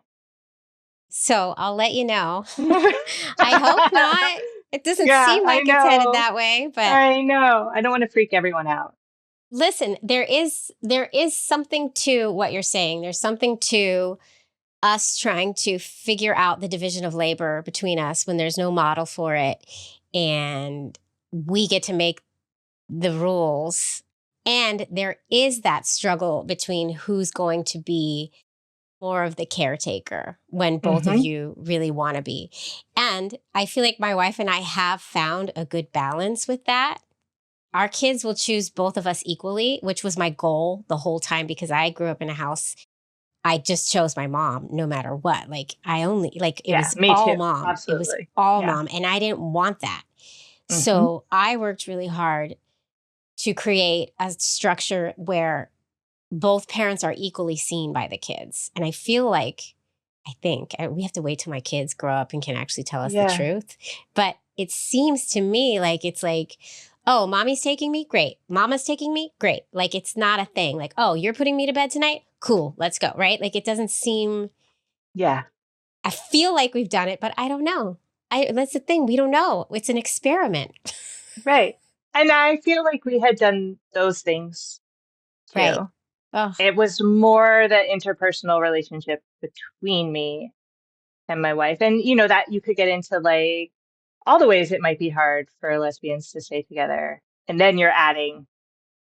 So I'll let you know. I hope not. It doesn't Yeah, seem I like it's headed know. that way, but I know. I don't want to freak everyone out. listen, there is something to what you're saying. There's something to us trying to figure out the division of labor between us when there's no model for it, and we get to make the rules. And there is that struggle between who's going to be more of the caretaker when both of Mhm. you really want to be. And I feel like my wife and I have found a good balance with that. Our kids will choose both of us equally, which was my goal the whole time because I grew up in a house. I just chose my mom no matter what. Like I only, like it Yeah, was me all too. mom. It was Absolutely. all Yeah. mom. And I didn't want that. Mhm. So I worked really hard to create a structure where both parents are equally seen by the kids. And I feel like, we have to wait till my kids grow up and can actually tell us the Yeah. truth. But it seems to me like it's like, oh, mommy's taking me? Great. Mama's taking me? Great. Like it's not a thing. Like, oh, you're putting me to bed tonight? Cool. Let's go. Right? Like it doesn't seem, Yeah. I feel like we've done it, but I don't know. That's the thing. We don't know. It's an experiment. Right. And I feel like we had done those things Right. too. Oh, It was more the interpersonal relationship between me and my wife. And, that you could get into like all the ways it might be hard for lesbians to stay together. And then you're adding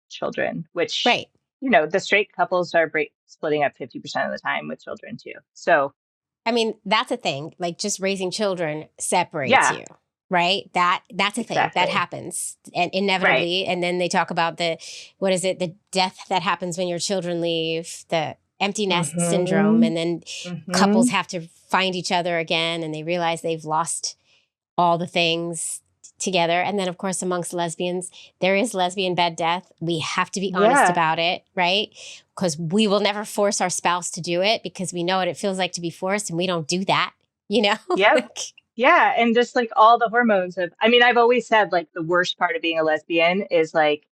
children, which, right. the straight couples are splitting up 50% of the time with children too. So, I mean, that's a thing. Like just raising children separates yeah, you, right? That's a thing that exactly. happens and Right. inevitably. And then they talk about the death that happens when your children leave, the empty nest syndrome. Mm-hmm. And then Mm-hmm. couples have to find each other again and they realize they've lost all the things together. And then, of course, amongst lesbians, there is lesbian bed death. We have to be honest Yeah. about it, right? Because we will never force our spouse to do it because we know what it feels like to be forced and we don't do that, you know? Yep. Like, Yeah. And just like all the hormones I've always said like the worst part of being a lesbian is like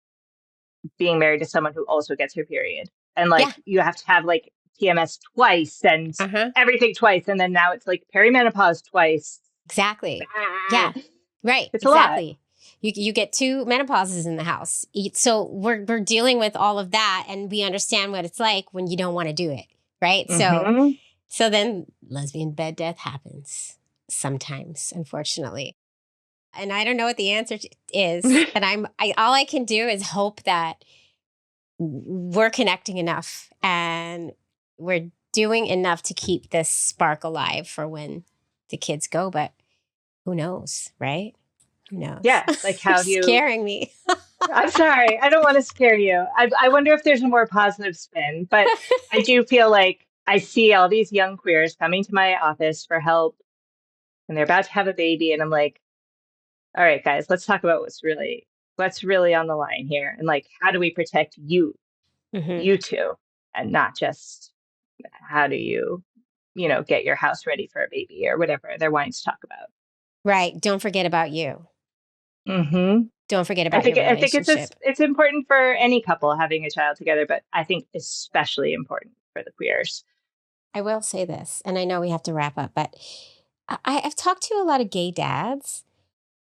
being married to someone who also gets her period. And yeah, like you have to have like PMS twice and uh-huh, everything twice. And then now it's like perimenopause twice. exactly. Ah, Yeah, right, it's a lot. exactly. You get 2 menopauses in the house. So we're dealing with all of that and we understand what it's like when you don't want to do it, right? Mm-hmm. So then lesbian bed death happens sometimes, unfortunately. And I don't know what the answer is. And all I can do is hope that we're connecting enough and we're doing enough to keep this spark alive for when the kids go. But who knows, right? Who knows? Yeah. Like You're how do you scaring me. I'm sorry. I don't want to scare you. I wonder if there's a more positive spin, but I do feel like I see all these young queers coming to my office for help and they're about to have a baby. And I'm like, all right, guys, let's talk about what's really on the line here. And like, how do we protect Hmm. you two, and not just how do you get your house ready for a baby or whatever they're wanting to talk about. Right. Don't forget about you. Mm-hmm. Don't forget I about your think I think relationship. it's important for any couple having a child together, but I think especially important for the queers. I will say this, and I know we have to wrap up, but I've talked to a lot of gay dads,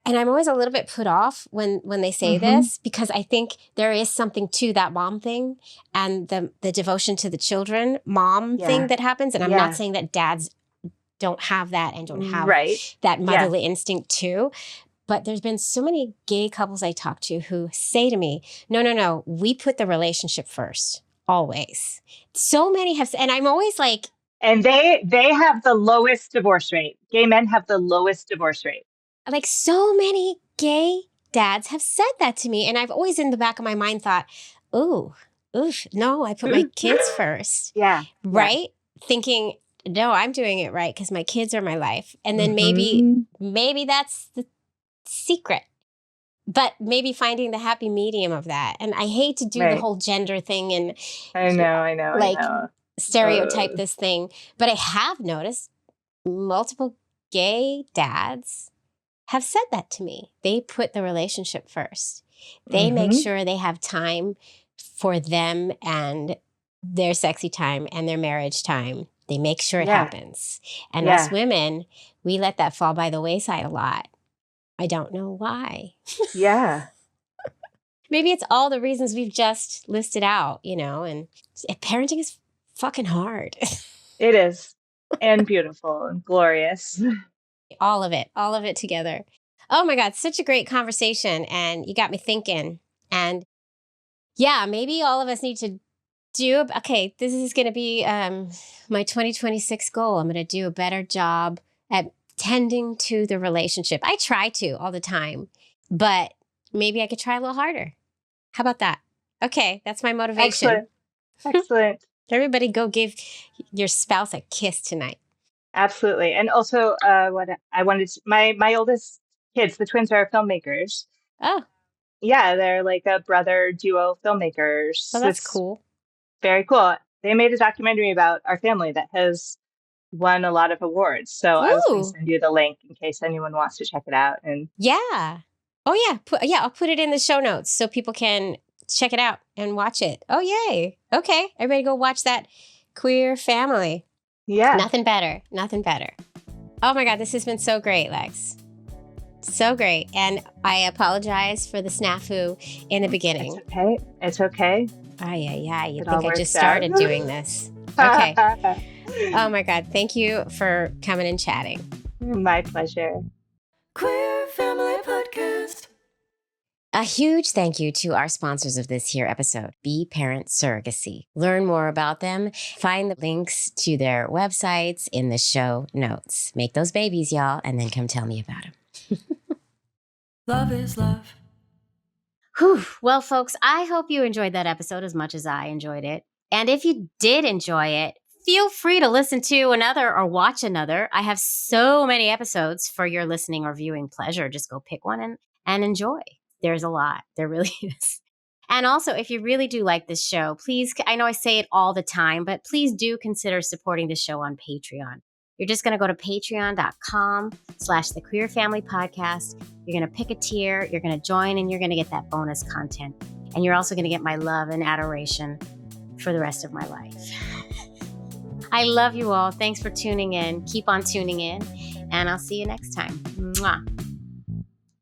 and I'm always a little bit put off when they say Mm-hmm. this because I think there is something to that mom thing and the devotion to the children mom thing Yeah. that happens. And I'm not Yeah. saying that dads don't have that and don't have Right. that Yeah. motherly instinct too. But there's been so many gay couples I talk to who say to me, no, we put the relationship first, always. So many have, and I'm always like, And they have the lowest divorce rate. Gay men have the lowest divorce rate. so many gay dads have said that to me. And I've always in the back of my mind thought, ooh, oof, no, I put my kids first. Yeah. Yeah. Right? Thinking, no, I'm doing it right because my kids are my life. And then Mm-hmm. maybe that's the secret. But maybe finding the happy medium of that. And I hate to do the Right. whole gender thing and I know. I know. I like know. stereotype this thing. But I have noticed multiple gay dads have said that to me. They put the relationship first. They make Mm-hmm. sure they have time for them and their sexy time and their marriage time. They make sure it Yeah. happens. And Yeah. us women, we let that fall by the wayside a lot. I don't know why. Yeah. Maybe it's all the reasons we've just listed out, and parenting is fucking hard. It is. And beautiful and glorious. All of it together. Oh my God, such a great conversation. And you got me thinking. And yeah, maybe all of us need to this is going to be my 2026 goal. I'm going to do a better job at tending to the relationship. I try to all the time, but maybe I could try a little harder. How about that? Okay, that's my motivation. Excellent. Excellent. Everybody go give your spouse a kiss tonight. Absolutely. And also, what I wanted to, my oldest kids, the twins, are filmmakers. Oh, Yeah, they're like a brother duo filmmakers. well, that's It's cool. very cool. They made a documentary about our family that has won a lot of awards. So I was going to Ooh, send you the link in case anyone wants to check it out. And yeah. Oh, yeah. I'll put it in the show notes so people can check it out and watch it. Oh, yay. Okay. Everybody go watch that Queer Family. yeah, Nothing better. Nothing better. Oh my God, this has been so great, Lex. So great. And I apologize for the snafu in the beginning. it's okay. It's okay. Yeah. You It all think I works just started out. doing this. Okay. Oh my God. Thank you for coming and chatting. My pleasure. Queer Family Podcast. A huge thank you to our sponsors of this here episode, Be Parent Surrogacy. Learn more about them. Find the links to their websites in the show notes. Make those babies, y'all, and then come tell me about them. Love is love. Whew. Well, folks, I hope you enjoyed that episode as much as I enjoyed it. And if you did enjoy it, feel free to listen to another or watch another. I have so many episodes for your listening or viewing pleasure. Just go pick one and enjoy. There's a lot. There really is. And also, if you really do like this show, please, I know I say it all the time, but please do consider supporting the show on Patreon. You're just going to go to patreon.com/the Queer Family Podcast. You're going to pick a tier, you're going to join, and you're going to get that bonus content. And you're also going to get my love and adoration for the rest of my life. I love you all. Thanks for tuning in. Keep on tuning in, and I'll see you next time. Mwah.